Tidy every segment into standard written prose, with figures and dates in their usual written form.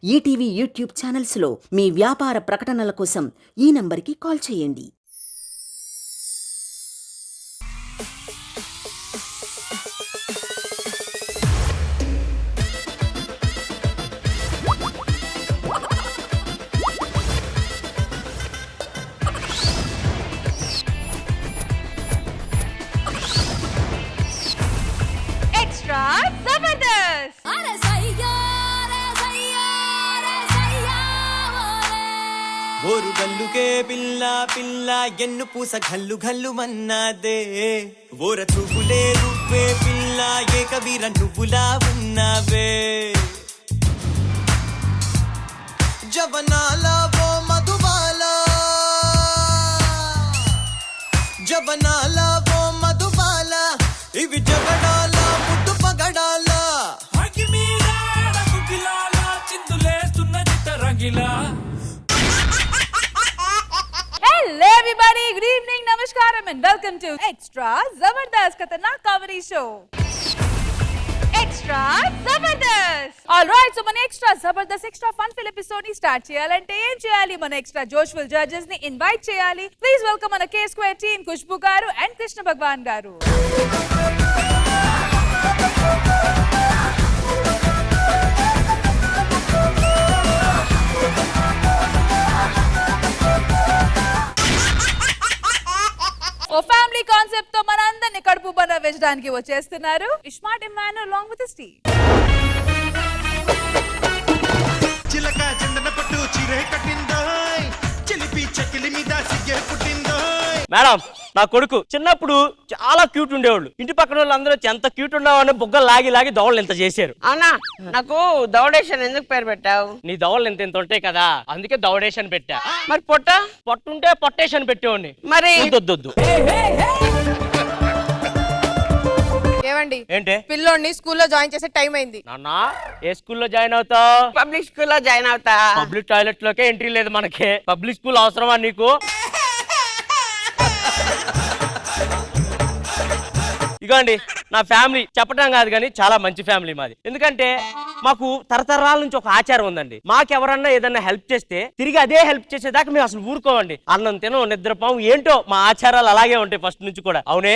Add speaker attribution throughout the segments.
Speaker 1: ETV YouTube ఛానల్స్లో మీ వ్యాపార ప్రకటనల కోసం ఈ నంబర్కి కాల్ చేయండి.
Speaker 2: एक्स्ट्रा जबरदस्त
Speaker 3: ఓరు గల్లుకే పిల్ల పిల్ల ఎన్ను పూస గల్లు గల్లు మన్నాదే ఓర చూపులే రూపే పిల్ల ఏకవీర నువ్వులా ఉన్నావే జవనాల ఓ మధుబాల జవనాల ఓ మధుబాల ఇవి జగడాల ముద్దు పగడాల
Speaker 2: Hello everybody, good evening, namaskaram and welcome to Extra Zabardast Khatarnak Comedy Show. Extra Zabardast. Alright, so మన Extra Zabardast Extra Fun Fill episode ని start చేయాలంటే ఏం చేయాలి? మన Extra Joshful judges ని invite చేయాలి. Please welcome మన K Square team Kushbu garu and Krishna Bhagwan garu. ఓ ఫ్యామిలీ కాన్సెప్ట్ తో మనందరిని కడుపు బన వెచ్చడానికి వచ్చేస్తున్నారు iSmart Imman along with his team.
Speaker 4: చిలక చందన పట్టు చీరే కట్టిందోయ్ చిలిపి చెకిలి మీద సిగ్గే పుట్టిందోయ్.
Speaker 5: మేడం నా కొడుకు చిన్నప్పుడు చాలా క్యూట్ ఉండేవాళ్ళు. ఇంటి పక్కన వాళ్ళందరూ ఎంత క్యూట్ ఉన్నావని బుగ్గలు లాగి లాగి దవడలు ఎంత చేశారు.
Speaker 6: అవునా, నాకు దౌడేషన్ ఎందుకు పేరు పెట్టావు?
Speaker 5: నీ దవడలు ఎంత ఎంత ఉంటాయి కదా, అందుకే దవడేషన్ పెట్టా.
Speaker 6: మరి పొట్ట
Speaker 5: పొట్టుంటే పొట్టేషన్ పెట్టేవాడిని.
Speaker 6: మరి
Speaker 5: వద్దు
Speaker 7: ఏవండి
Speaker 5: ఏంటే
Speaker 7: పిల్లోడిని స్కూల్లో జాయిన్ చేసే టైం అయింది.
Speaker 5: నాన్న ఏ స్కూల్లో జాయిన్ అవుతావు?
Speaker 6: పబ్లిక్ స్కూల్లో జాయిన్ అవుతా.
Speaker 5: పబ్లిక్ టాయిలెట్ లోకే ఎంట్రీ లేదు మనకి. పబ్లిక్ స్కూల్ అవసరమా నీకు? ఇగోండి నా ఫ్యామిలీ చెప్పడం కాదు కానీ చాలా మంచి ఫ్యామిలీ మాది. ఎందుకంటే మాకు తరతరాల నుంచి ఒక ఆచారం ఉందండి. మాకెవరన్నా ఏదన్నా హెల్ప్ చేస్తే తిరిగి అదే హెల్ప్ చేసేదాకా మేము అసలు ఊరుకోవండి. అన్నం తినం నిద్రపోం ఏంటో మా ఆచారాలు అలాగే ఉంటాయి ఫస్ట్ నుంచి కూడా. అవునే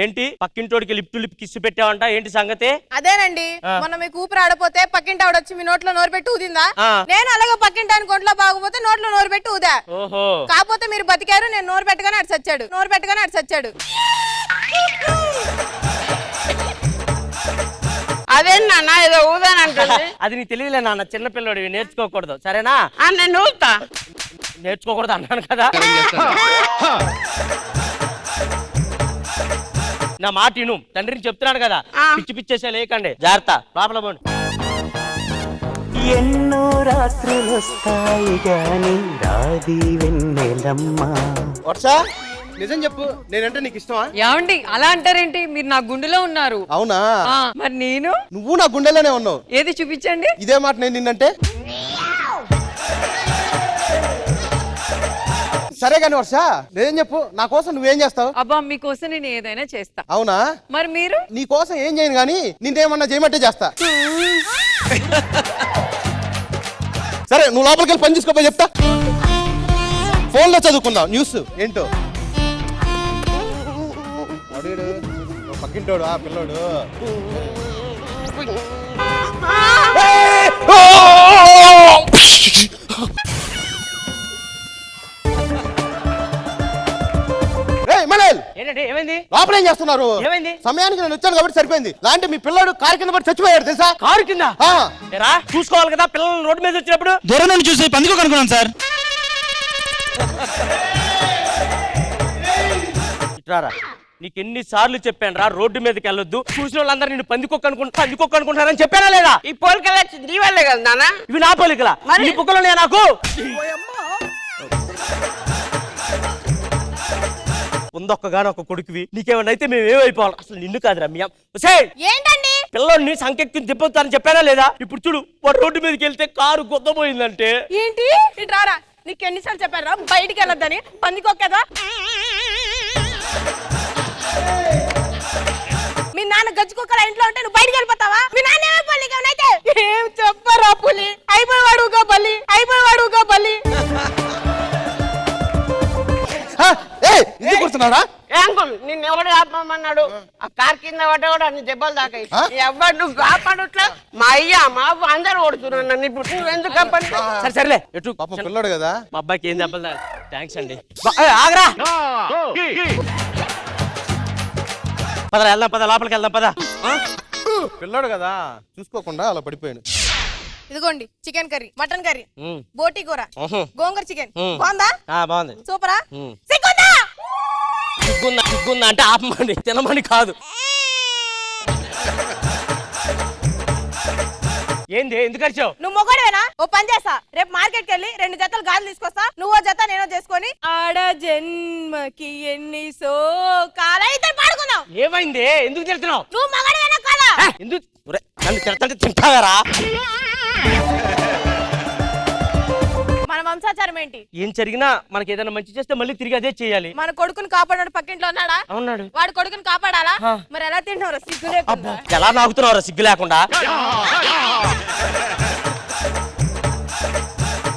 Speaker 5: ఏంటి పక్కింటోడికి లిప్ టు లిప్ కిస్ పెట్టావంట, ఏంటి సంగతి?
Speaker 7: అదేనండి మొన్న మీకు ఊపిరి ఆడపోతే పక్కింటి ఆవిడ వచ్చి మీ నోట్లో నోరు పెట్టి ఊదిందా?
Speaker 5: ఆ.
Speaker 7: నేను అలాగే పక్కింటానికి ఒంట్లో బాగపోతే నోట్లో నోరు పెట్టి ఊదా.
Speaker 5: ఓహో
Speaker 7: కాకపోతే మీరు బతికారు, నేను నోరు పెట్టగానే అటు చచ్చాడు, నోరు పెట్టగానే అటు చచ్చాడు.
Speaker 6: అదేం నాన్న ఏదో ఊదానంటుంది.
Speaker 5: అది నీ తెలియలే నాన్న, చిన్న పిల్లడివి నేర్చుకోకూడదు సరేనా?
Speaker 6: నేను ఊతా.
Speaker 5: నేర్చుకోకూడదు అన్నాను కదా. నా మాట విను, తండ్రిని చెప్తున్నాను కదా, పిచ్చి పిచ్చేసే లేకండి, జాగ్రత్త. లోపల పోండి.
Speaker 8: ఎన్నో రాత్రులొస్తాయి గాని రాది వెన్నెలమ్మా.
Speaker 4: వర్షా నిజం చెప్పు, నేనంటే నీకు ఇష్టమా?
Speaker 9: ఏమండి అలా అంటారేంటి? మీరు నా గుండెలో ఉన్నారు.
Speaker 4: అవునా?
Speaker 9: మరి నేను
Speaker 4: నువ్వు నా గుండెలోనే ఉన్నావు.
Speaker 9: ఏది చూపించండి.
Speaker 4: ఇదే మాట నేను నిన్నంటే. సరే గాని వర్ష నిజం చెప్పు, నా కోసం నువ్వేం చేస్తావు?
Speaker 9: అబ్బా మీకోసం నేను ఏదైనా చేస్తా.
Speaker 4: అవునా?
Speaker 9: మరి మీరు?
Speaker 4: నీ కోసం ఏం చేయను గాని నిన్నేమన్నా చేయమంటే చేస్తా. సరే నువ్వు లోపలికి వెళ్ళి పని చూసుకోపోయి చెప్తా. ఫోన్లో చదువుకుందాం న్యూస్ ఏంటో. పక్కింటోడు ఆ పిల్లోడు.
Speaker 5: ఏంటంటే ఏమైంది?
Speaker 4: లోపల ఏం చేస్తున్నారు?
Speaker 5: ఏమైంది?
Speaker 4: సమయానికి నేను వచ్చాను కాబట్టి సరిపోయింది. లాంటి మీ పిల్లాడు కారు కింద పడి చచ్చిపోయాడు తెలుసా?
Speaker 5: కారు కింద? ఏరా చూసుకోవాలి కదా పిల్లలు రోడ్డు మీద వచ్చినప్పుడు.
Speaker 8: దూరం నుండి చూసి పందుకు అనుకున్నాను సార్.
Speaker 5: ఇట్రారా, నీకు ఎన్ని సార్లు చెప్పాను రా రోడ్డు మీదకి వెళ్ళొద్దు, చూసిన వాళ్ళందరూ నిన్ను పందికొక్క అనుకుంటున్నారని చెప్పానా లేదా?
Speaker 6: ఈ పోలికలు నీ వల్లే కదా నాన్న.
Speaker 5: ఇవి నా పోలికలా? నీ బుక్కలు నాకు ఉందొక్కగానో ఒక కొడుకువి, నీకేమన్నా అయితే మేము ఏమైపోవాలి? అసలు నిన్ను కాదురా మీ
Speaker 7: ఏంటండి
Speaker 5: పిల్లల్ని సంకెక్కి తిప్పుతారని చెప్పానా లేదా? ఇప్పుడు చూడు వాడు రోడ్డు మీదకి వెళ్తే కారు గుద్దపోయిందంటే.
Speaker 7: ఏంటి ఇట్రారా, నీకు ఎన్నిసార్లు చెప్పారా బయటికి వెళ్ళొద్దని? పందికొక్కదా? మీ మీ నాన్న గజ్జి కుక్కల ఇంట్లో ఉంటే నువ్వు బయటికి వెళ్ళిపోతావా? మీ నాన్న ఏమైపోయి అయితే ఏం చెప్పరా పులి? అయిపోయాడుగా బల్లి, అయిపోయాడుగా బల్లి.
Speaker 4: ఎందుకు కూర్చున్నారా?
Speaker 6: ఏ అంకుల్ నిన్ను ఎవడు కాపామన్నాడు? ఆ కార్ కింద పడ్డ కూడా అన్ని దెబ్బలు దాకాయి. ఎవరు నువ్వు కాపాడుట్లా? మా అయ్యా మా అవ్వ అందరు ఓడుతున్నాను నన్ను. ఇప్పుడు నువ్వు ఎందుకు కాపాడు?
Speaker 5: సరే సరేలే ఎటు
Speaker 4: పాపం పిల్లడు కదా.
Speaker 5: మా అబ్బాయికి ఏం దెబ్బలు థ్యాంక్స్ అండి. ఆగరా పద వెళ్దాం, పద లోపలికి వెళ్దాం, పద.
Speaker 4: పిల్లడు కదా చూసుకోకుండా అలా పడిపోయాడు.
Speaker 7: ఇదిగోండి చికెన్ కర్రీ, మటన్ కర్రీ,
Speaker 5: ఉమ్.
Speaker 7: బోటి కూర,
Speaker 5: ఉహు.
Speaker 7: గోంగూర చికెన్.
Speaker 5: ఉమ్.
Speaker 7: బాగుందా?
Speaker 5: బాగుంది.
Speaker 7: సూపరా?
Speaker 5: ఉమ్.
Speaker 7: సిగ్గుందా?
Speaker 5: సిగ్గుందా అంటే ఆపమని తినమని కాదు. ఏంది ఎందుకు వచ్చావు?
Speaker 7: నువ్వు మొగడవేనా? ఓ పని చేస్తా, రేపు మార్కెట్కి వెళ్ళి 2 జతలు గాజులు తీసుకొస్తా, నువ్వో జత నేనో చేసుకొని ఆడ జన్మకి ఎన్ని సోకాలైతే పాడుకుందాం.
Speaker 5: ఏమైంది? ఎందుకు తిడుతున్నావు?
Speaker 7: నువ్వు మొగడవేనా కాదా?
Speaker 5: ఎందుకు ఒరే, నన్ను తిడతంటే తింటావరా?
Speaker 7: మన వంశాచారం ఏంటి?
Speaker 5: ఏం జరిగినా మనకి ఏదైనా మంచి చేస్తే మళ్ళీ తిరిగి అదే చేయాలి.
Speaker 7: మన కొడుకుని కాపాడాడు పక్కింట్లో ఉన్నాడా?
Speaker 5: అవునాడు.
Speaker 7: వాడు కొడుకుని కాపాడాలా?
Speaker 5: ఆ.
Speaker 7: మరి ఎలా తింటున్నావు? సిగ్గు లేకుండా.
Speaker 5: ఎలా నాకుతున్నావు సిగ్గు లేకుండా?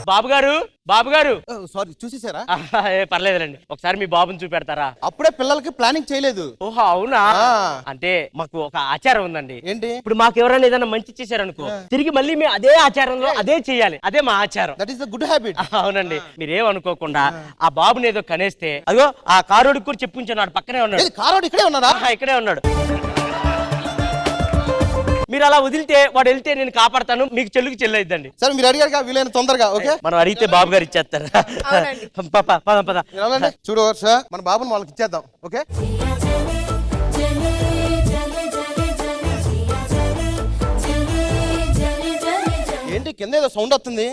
Speaker 5: బాబు గారు, బాబు గారు.
Speaker 4: సారీ చూసేసారా?
Speaker 5: పర్లేదులేండి, ఒకసారి మీ బాబుని చూపెడతారా?
Speaker 4: అప్పుడే పిల్లలకి ప్లానింగ్ చేయలేదు.
Speaker 5: ఓహో అవునా?
Speaker 4: ఆ.
Speaker 5: అంటే మాకు ఒక ఆచారం ఉందండి.
Speaker 4: ఏంటి?
Speaker 5: ఇప్పుడు మాకు ఎవరైనా ఏదైనా మంచి చేశారనుకో తిరిగి మళ్ళీ మేము అదే ఆచారంలో అదే చేయాలి. అదే మా ఆచారం.
Speaker 4: That is the good habit.
Speaker 5: అవునండి. మీరేమనుకోకుండా ఆ బాబుని ఏదో కనేస్తే అదిగో ఆ కారోడికి కూడా చెప్పుంచున్నాడు, పక్కనే ఉన్నాడు.
Speaker 4: కారోడు ఇక్కడే ఉన్నాడా?
Speaker 5: ఇక్కడే ఉన్నాడు. మీరు అలా వదిలితే వాడు వెళ్తే నేను కాపాడతాను, మీకు చెల్లుకి చెల్లయిద్దండి.
Speaker 4: సరే మీరు అడిగారుగా, వీలైన తొందరగా. ఓకే
Speaker 5: మనం అడిగితే బాబు గారు ఇచ్చేస్తారు. పద పద.
Speaker 4: చూడు వర్ష, మన బాబుని వాళ్ళకి ఇచ్చేద్దాం. ఓకే ఏంటి కింద ఏదో సౌండ్ వస్తుంది?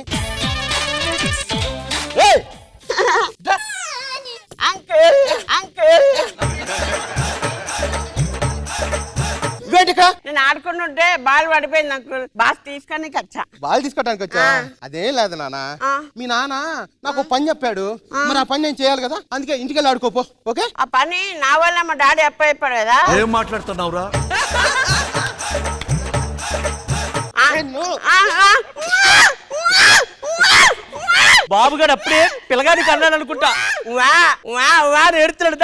Speaker 4: ఏయ్! దా.
Speaker 6: అంకుల్ అంకుల్
Speaker 4: ఇవేంటి ఇక్కడ?
Speaker 6: నేను ఆడుకుంటుంటే బాల్ పడిపోయింది అంకుల్. బాస్ తీసుకొని వచ్చా.
Speaker 4: బాల్ తీసుకోవడానికి వచ్చా? అదేం లేదు నాన్న. మీ నాన్న నాకు ఒక పని చెప్పాడు, మరి ఆ పని నేను చేయాలి కదా, అందుకే ఇంటికి వెళ్ళి ఆడుకోపో. ఓకే
Speaker 6: ఆ పని నా వల్ల మా డాడీ అప్పయిపోయాడు కదా.
Speaker 8: ఏం మాట్లాడుతున్నావురా?
Speaker 5: బాబు గారు అప్పుడే పిల్లగానికి అన్నాడు అనుకుంటా. ఏడుతున్నాడు.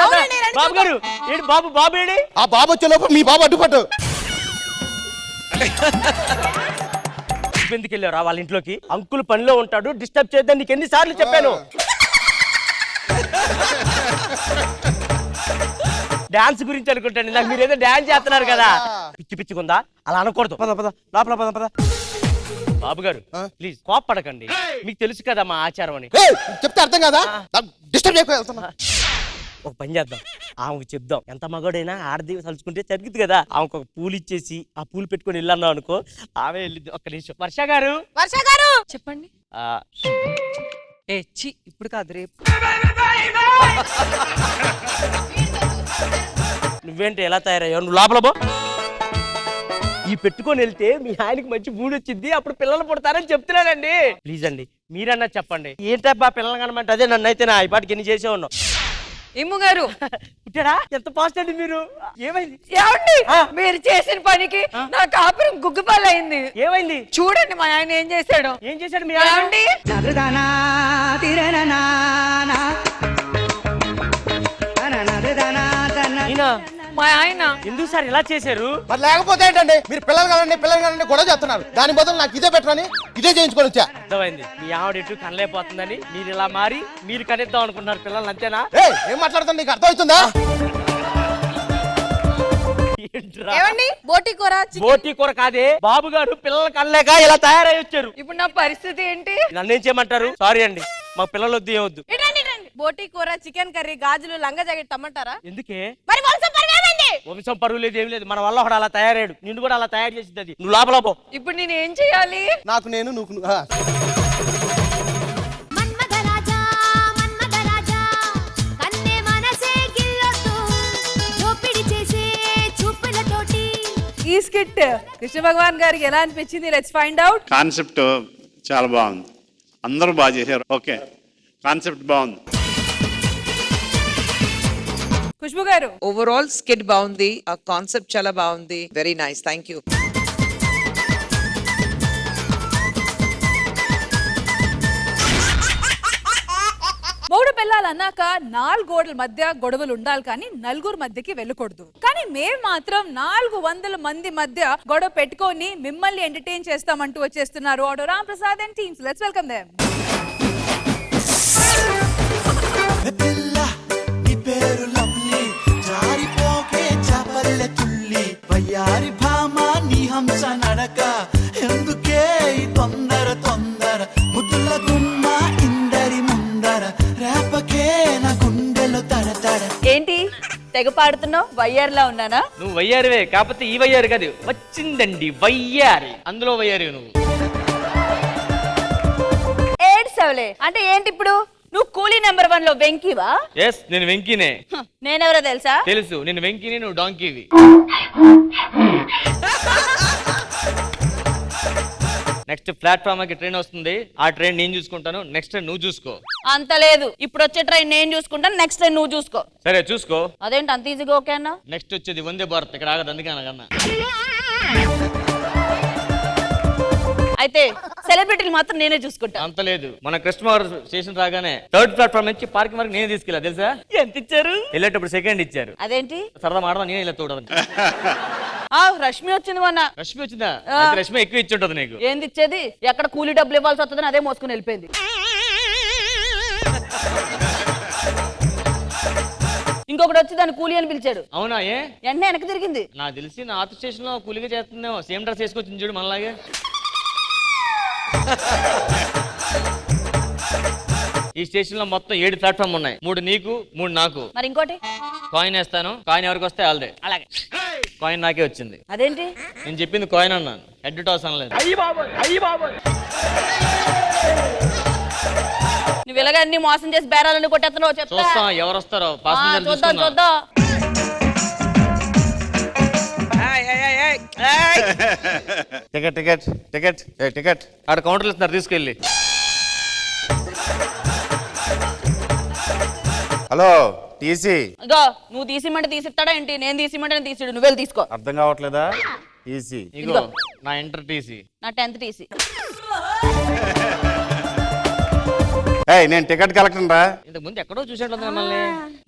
Speaker 5: బాబు గారు ఏంటి? బాబు ఏడి?
Speaker 4: ఆ బాబు వచ్చే లోపు మీ బాబు అడ్డుపట్టు.
Speaker 5: ఎందుకు వెళ్ళారా వాళ్ళ ఇంట్లోకి? అంకుల్ పనిలో ఉంటాడు, డిస్టర్బ్ చేద్దాం నీకు ఎన్నిసార్లు చెప్పాను. డాన్స్ గురించి అనుకుంటాను, నాకు మీరేదో డాన్స్ చేస్తున్నారు కదా. పిచ్చి పిచ్చిగుందా? అలా అనకూడదు. పద పద లోపల పద పద. బాబు గారు ప్లీజ్ కోప్పడకండి, మీకు తెలుసు కదా మా ఆచారం అని.
Speaker 4: చెప్తే అర్థం కదా, డిస్టర్బ్ చేయకు. వెళ్తున్నా.
Speaker 5: ఒక పని చేద్దాం, ఆమెకు చెప్దాం. ఎంత మగోడైనా ఆడది తలుచుకుంటే తగ్గుతుంది కదా. ఆమెకు ఒక పూలు ఇచ్చేసి ఆ పూలు పెట్టుకొని వెళ్ళన్నావు అనుకో, ఆమె వెళ్ళింది. ఒక్క నిమిషం. వర్ష గారు.
Speaker 7: వర్ష గారు
Speaker 9: చెప్పండి.
Speaker 5: ఆ,
Speaker 9: ఇప్పుడు కాదు, రేపు.
Speaker 5: నువ్వేంటి ఎలా తయారయ్యావు? నువ్వు లోపల పో. ఈ పెట్టుకొని వెళ్తే మీ ఆయనకి మంచి మూడు వచ్చింది, అప్పుడు పిల్లలు పుడతారని చెప్తున్నానండి. ప్లీజ్ అండి మీరన్నా చెప్పండి. ఏంటబ్బా పిల్లలు కనమంటే? అదే నన్ను అయితే నా ఇప్పటికి ఎన్ని చేసే ఉన్నావు.
Speaker 9: ఇమ్ము గారు
Speaker 5: పుట్టారా? ఎంత పాస్ట్ అండి మీరు. ఏమైంది?
Speaker 9: ఏమండి? మీరు చేసిన పనికి నా కాపురం గుగ్గుపాలైంది.
Speaker 5: ఏమైంది?
Speaker 9: చూడండి మా ఆయన ఏం చేశాడు.
Speaker 5: ఏం చేశాడు మీ ఆయన?
Speaker 9: ఏమండి? మా ఆయన
Speaker 5: ఎందుకు సార్ ఇలా చేశారు?
Speaker 4: మరి లేకపోతే ఏంటండి, మీరు పిల్లలు కాదండి గొడవ చేస్తున్నారు. దాని బదులు నాకు ఇదే పెట్టరని ఇదే చేయించుకొని వచ్చా.
Speaker 5: అర్థమైంది. మీ ఆవిడ ఎటు కనలేకపోతుందని మీరు ఇలా మారి మీరు కనిద్దాం అనుకుంటున్నారు పిల్లల్ని, అంతేనా?
Speaker 4: ఏం మాట్లాడుతున్నా, నీకు అర్థమవుతుందా?
Speaker 7: ఏమండి? బోటి కూర,
Speaker 5: బోటి కూర కాదే, బాబు గారు పిల్లలు కనలేక ఇలా తయారై వచ్చారు.
Speaker 9: ఇప్పుడు నా పరిస్థితి ఏంటి?
Speaker 5: నన్నేం చేయమంటారు? సారీ అండి, మాకు పిల్లలు వద్దు, ఏమొద్దు.
Speaker 7: బోటి కూర, చికెన్ కర్రీ, గాజులు, లంగా జాకెట్ తమ్మంటారా?
Speaker 5: ఎందుకే?
Speaker 7: మరి వంశం పరువేమైంది?
Speaker 5: వంశం పరువు లేదు, ఏం లేదు. మన వల్ల ఒకడు అలా తయారయ్యాడు, నిన్ను కూడా అలా తయారు చేసింది అది. నువ్వు లోపల పో.
Speaker 9: ఇప్పుడు నేను ఏం చేయాలి?
Speaker 4: నాకు నేను నువ్వు
Speaker 2: ఈ స్కిట్ కృష్ణ భగవాన్ గారికి ఎలా అనిపించింది? Let's find out.
Speaker 10: కాన్సెప్ట్ చాలా బాగుంది, అందరూ బాగా చేశారు. ఓకే, కాన్సెప్ట్ బాగుంది.
Speaker 2: ఖుష్బు గారు
Speaker 9: ఓవరాల్ స్కిట్ బాగుంది, ఆ కాన్సెప్ట్ చాలా బాగుంది. Very nice, thank you.
Speaker 2: మూడు పిల్లలు అన్నాక 4 గోడల మధ్య గొడవలు ఉండాలి కానీ నలుగురు మధ్యకి వెళ్ళకూడదు. కానీ మేము మాత్రం 400 మంది మధ్య గొడవ పెట్టుకొని మిమ్మల్ని ఎంటర్టైన్ చేస్తామంటూ వచ్చేస్తున్నారు auto Ram Prasad and teams. Let's welcome them.
Speaker 3: పిల్ల నీ పేరు లవ్లీ, జారిపోకే చపల్లె తుల్లి, వయ్యారి భామ నీ హంస నడక, ఎందుకే ఈ తొందర తొందర, ముద్దుల గుమ్మ ఇందరి ముందర, రేపకే నా గుండెలో తడతడ.
Speaker 7: ఏంటి తెగ పాడుతున్నావు? వయ్యారిలా ఉన్నానా?
Speaker 5: నువ్వు వయ్యారివే, కాకపోతే ఈ వయ్యారు కాదు, వచ్చిందండి వయ్యారి, అందులో వయ్యారి నువ్వు.
Speaker 7: ఏడ్సవలే అంటే ఏంటి ఇప్పుడు? నువ్వు కూలీ నెంబర్ 1 లో వెంకీవా?
Speaker 5: ఎస్, నేను వెంకీనే.
Speaker 7: నేనెవరో తెలుసా?
Speaker 5: తెలుసు, నేను వెంకీని, నువ్వు డాంకీవి. నెక్స్ట్ ప్లాట్ఫామ్ కి ట్రైన్ వస్తుంది, ఆ ట్రైన్ నేను చూసుకుంటాను, నెక్స్ట్ ట్రైన్ నువ్వు చూసుకో.
Speaker 7: అంత లేదు, ఇప్పుడు వచ్చే ట్రైన్ నేను చూసుకుంటాను, నెక్స్ట్ ట్రైన్ నువ్వు చూసుకో.
Speaker 5: సరే చూసుకో.
Speaker 7: అదేంటి అంత ఈజీగా ఓకే అన్నా?
Speaker 5: నెక్స్ట్ వచ్చేది వందే భారత్, ఇక్కడ ఆగదు, అందుకే అనగన్నా.
Speaker 7: అయితే సెలబ్రిటీలు మాత్రం నేనే చూసుకుంటా.
Speaker 5: అంత లేదు, మన కృష్ణవారి స్టేషన్ రాగానే 3rd ప్లాట్ఫామ్ నుంచి పార్కింగ్ వరకు నేనే తీసుకెళ్ళా, తెలుసా?
Speaker 7: ఎంత ఇచ్చారు?
Speaker 5: వెళ్ళేటప్పుడు సెకండ్ ఇచ్చారు.
Speaker 7: అదేంటి?
Speaker 5: సరదా మాడదా, నేనే ఇలా చూడదు.
Speaker 7: రష్మి వచ్చింది మొన్న.
Speaker 5: రష్మి వచ్చిందా? అయితే రష్మి ఎక్కువ ఇచ్చి ఉంటది నీకు.
Speaker 7: ఏంది ఇచ్చేది? ఎక్కడ కూలీ డబ్బులు ఇవ్వాల్సి వస్తుందని అదే మోసుకుని వెళ్ళిపోయింది. ఇంకొకటి వచ్చి దాన్ని కూలీ అని పిలిచాడు.
Speaker 5: అవునా? ఏ
Speaker 7: వెంటనే వెనక్కి తిరిగింది.
Speaker 5: నాకు తెలిసి నా ఆఫ్ స్టేషన్ లో కూలిగా చేస్తుందేమో, సేమ్ డ్రెస్ వేసుకొచ్చింది చూడు మనలాగే. ఈ స్టేషన్ లో మొత్తం 7 ప్లాట్ఫామ్ ఉన్నాయి, 3 నీకు 3 నాకు.
Speaker 7: మరి ఇంకోటి
Speaker 5: కాయిన్ వేస్తాను, కాయిన్ ఎవరికి వస్తే వాళ్ళదే.
Speaker 7: అలాగే
Speaker 5: కాయిన్ నాకే వచ్చింది.
Speaker 7: అదేంటి?
Speaker 5: నేను చెప్పింది కాయిన్ అన్నాను, హెడ్ టాస్ అనలేదు.
Speaker 7: నువ్వు ఇలాగ అన్ని మోసం చేసి బేరాలన్నీ కొట్టేస్తున్నావు. చెప్తా,
Speaker 5: చూస్తాం ఎవరు వస్తారో.
Speaker 7: చూద్దాం చూద్దాం.
Speaker 5: టికెట్ టికెట్ టికెట్ టికెట్ ఆడ కౌంటర్లు ఇస్తున్నారు, తీసుకెళ్ళి.
Speaker 11: Hello TC.
Speaker 7: ఇగో నువ్వు తీసిమంటే తీసిస్తాడా ఏంటి? నేను తీసిమంటే తీసిడు, నువ్వు వెళ్ళి తీసుకో.
Speaker 11: అర్థం కావట్లేదా? టీసీ
Speaker 5: ఇగో నా ఇంటర్ టీసీ,
Speaker 7: నా 10th టీసీ.
Speaker 11: నేను టికెట్ కలెక్టర్ రా.
Speaker 5: ఇంతకు ముందు ఎక్కడో చూసేట్లేదు మిమ్మల్ని.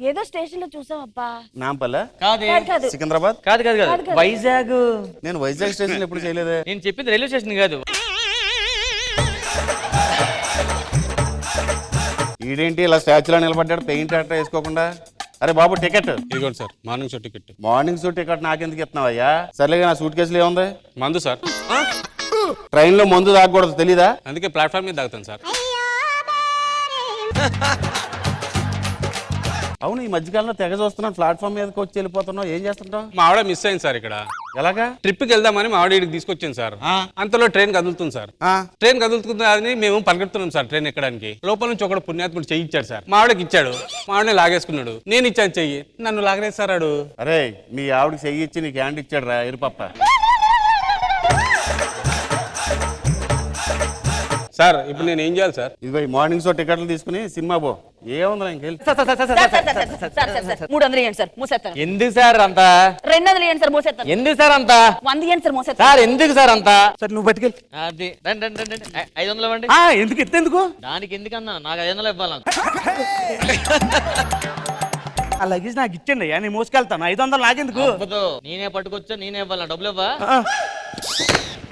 Speaker 7: ఏదో స్టేషన్ లో చూసావు అబ్బా.
Speaker 11: నాంపల్లె
Speaker 5: కాదు
Speaker 7: కాదు.
Speaker 11: సికింద్రాబాద్
Speaker 5: కాదు కాదు కాదు, వైజాగ్.
Speaker 11: నేను వైజాగ్ స్టేషన్ ఎప్పుడు చేయలేదే.
Speaker 5: నేను చెప్పింది రైల్వే స్టేషన్ కాదు.
Speaker 11: ఈడేంటి ఇలా స్టాచ్యూలో నిలబడ్డాడు, పెయింట్ అట్లా వేసుకోకుండా? అరే బాబు టికెట్
Speaker 12: ఇదిగోండి sir, morning show ticket.
Speaker 11: Morning show ticket నాకెందుకు ఇస్తున్నావయ్యా? సర్లేగా నా సూట్ కేసులో ఏముంది?
Speaker 12: మందు సార్.
Speaker 11: ట్రైన్ లో మందు తాగకూడదు తెలీదా?
Speaker 12: అందుకే ప్లాట్ఫామ్ మీద తాగుతాను సార్.
Speaker 11: అవును, ఈ మధ్యకాలంలో తెగ చూస్తున్నాను, ప్లాట్ఫామ్ మీదకి వచ్చి వెళ్ళిపోతున్నావు, ఏం చేస్తుంటావు?
Speaker 12: మా ఆవిడ మిస్ అయింది సార్ ఇక్కడ.
Speaker 11: ఎలాగా?
Speaker 12: ట్రిప్కి వెళ్దామని మా ఆవిడ ఇక్కడికి తీసుకొచ్చాను సార్. అంతలో ట్రైన్ కదులుతుంది సార్. ట్రైన్ కదులుతుంది అని మేము పరిగెడుతున్నాం సార్ ట్రైన్ ఎక్కడానికి. లోపల నుంచి ఒకడు పుణ్యాత్ముడు చెయ్యి ఇచ్చాడు సార్. మా ఆవిడకి ఇచ్చాడు, మా ఆవిడని లాగేసుకున్నాడు. నేను ఇచ్చాను చెయ్యి, నన్ను లాగరేసారాడు.
Speaker 11: అరే మీ ఆవిడకి చెయ్యి ఇచ్చి నీకు హ్యాండ్ ఇచ్చాడు రా ఎరుపప్ప.
Speaker 12: సార్ ఇప్పుడు నేను ఏం చేయాలి సార్?
Speaker 11: ఇదిగో ఈ మార్నింగ్ షో టికెట్లు తీసుకుని సినిమా పో. ఏముందా ఇంకెళ్ళి.
Speaker 7: 300 ఇవ్వండి సార్, మూసేస్తాను.
Speaker 5: ఎందుకు సార్ అంత?
Speaker 7: 200 ఇవ్వండి సార్, మూసేస్తాను.
Speaker 5: ఎందుకు సార్ అంత?
Speaker 7: 100 ఇవ్వండి సార్, మూసేస్తాను.
Speaker 5: సార్ ఎందుకు సార్ అంత?
Speaker 11: సరే నువ్వు బతికెళ్ళి.
Speaker 5: అది రండి రండి రండి, 500 ఇవ్వండి.
Speaker 11: ఎందుకు ఎత్తేందుకు?
Speaker 5: దానికి ఎందుకన్నా, నాకు 500 ఇవ్వాలి.
Speaker 11: ఆ లగేజ్ నాకు ఇచ్చండి, నేను మోసుకెళ్తాను. 500 నాకెందుకు?
Speaker 5: నేనే పట్టుకొచ్చా, నేనే ఇవ్వాలి. డబ్బులు ఇవ్వా?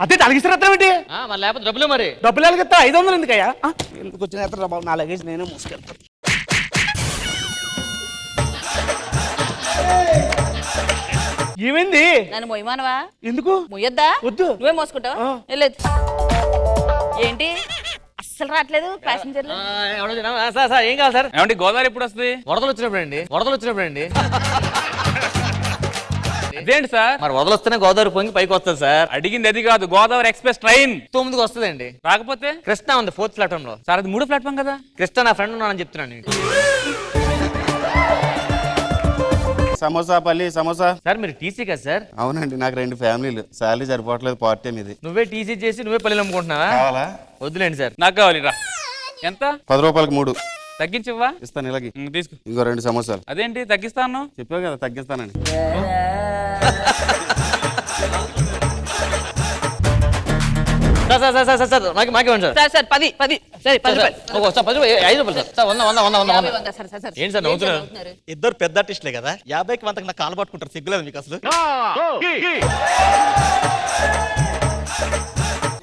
Speaker 11: అదే తలగిస్తారత్తం ఏంటి?
Speaker 5: మరి లేకపోతే డబ్బులు మరి.
Speaker 11: డబ్బులు ఎలాగెత్తా? 500 ఎందుకయ్యా? ఎందుకు వచ్చిన బాబు, నా లగేజ్ నేనే మోసుకెళ్తాను. ఏమైంది?
Speaker 7: నన్ను మొయ్యమానవా?
Speaker 11: ఎందుకు
Speaker 7: మొయ్యొద్దా?
Speaker 11: వద్దు.
Speaker 7: నువ్వే మోసుకుంటావు. వెళ్ళలేదు. ఏంటి అస్సలు రావట్లేదు ప్యాసింజర్లు?
Speaker 5: సార్ ఏం కావాలి సార్?
Speaker 12: ఏమంటే గోదావరి ఎప్పుడు వస్తుంది?
Speaker 5: వరదలు వచ్చినప్పుడు అండి. వరదలు వచ్చినప్పుడు అండి.
Speaker 12: అదేంటి సార్?
Speaker 5: మరి వరదలు వస్తేనే గోదావరి పొంగి పైకి వస్తుంది సార్.
Speaker 12: అడిగింది అది కాదు, గోదావరి ఎక్స్ప్రెస్ ట్రైన్
Speaker 5: 9కి వస్తుందండి.
Speaker 12: రాకపోతే
Speaker 5: కృష్ణ ఉంది 4th ప్లాట్ఫామ్ లో.
Speaker 12: సార్ అది 3 ప్లాట్ఫామ్ కదా.
Speaker 5: కృష్ణ నా ఫ్రెండ్ ఉన్నానని చెప్తున్నాను.
Speaker 11: సమోసా పల్లి సమోసా.
Speaker 5: సార్ మీరు టీసీ కదా సార్?
Speaker 11: అవునండి, నాకు 2 ఫ్యామిలీలు, శాలరీ సరిపోవట్లేదు, పార్ట్ టైం ఇది.
Speaker 5: నువ్వే టీసీ చేసి నువ్వే పల్లెలు అమ్ముకుంటున్నావా?
Speaker 11: కావాలా?
Speaker 5: వద్దులేండి సార్.
Speaker 12: నాకు కావాలి రా. ఎంత?
Speaker 11: 10 రూపాయలకి 3.
Speaker 12: తగ్గించివ్వా?
Speaker 11: ఇస్తాను ఇలాగే.
Speaker 12: తీసుకో.
Speaker 11: ఇంకో 2 సమోసాలు.
Speaker 12: అదేంటి తగ్గిస్తాను?
Speaker 11: చెప్పావు కదా తగ్గిస్తానని.
Speaker 5: సార్ మాకేమండి సార్?
Speaker 6: సార్ 10 సరే 10
Speaker 5: 5 రూపాయలు సార్. 100 ఏంటి సార్ నవ్వుతున్నారు?
Speaker 3: ఇద్దరు పెద్ద ఆర్టిస్టులే కదా, 50కి 100కి నాకు కాలు పట్టుకుంటారు, సిగ్గులేదు మీకు అసలు?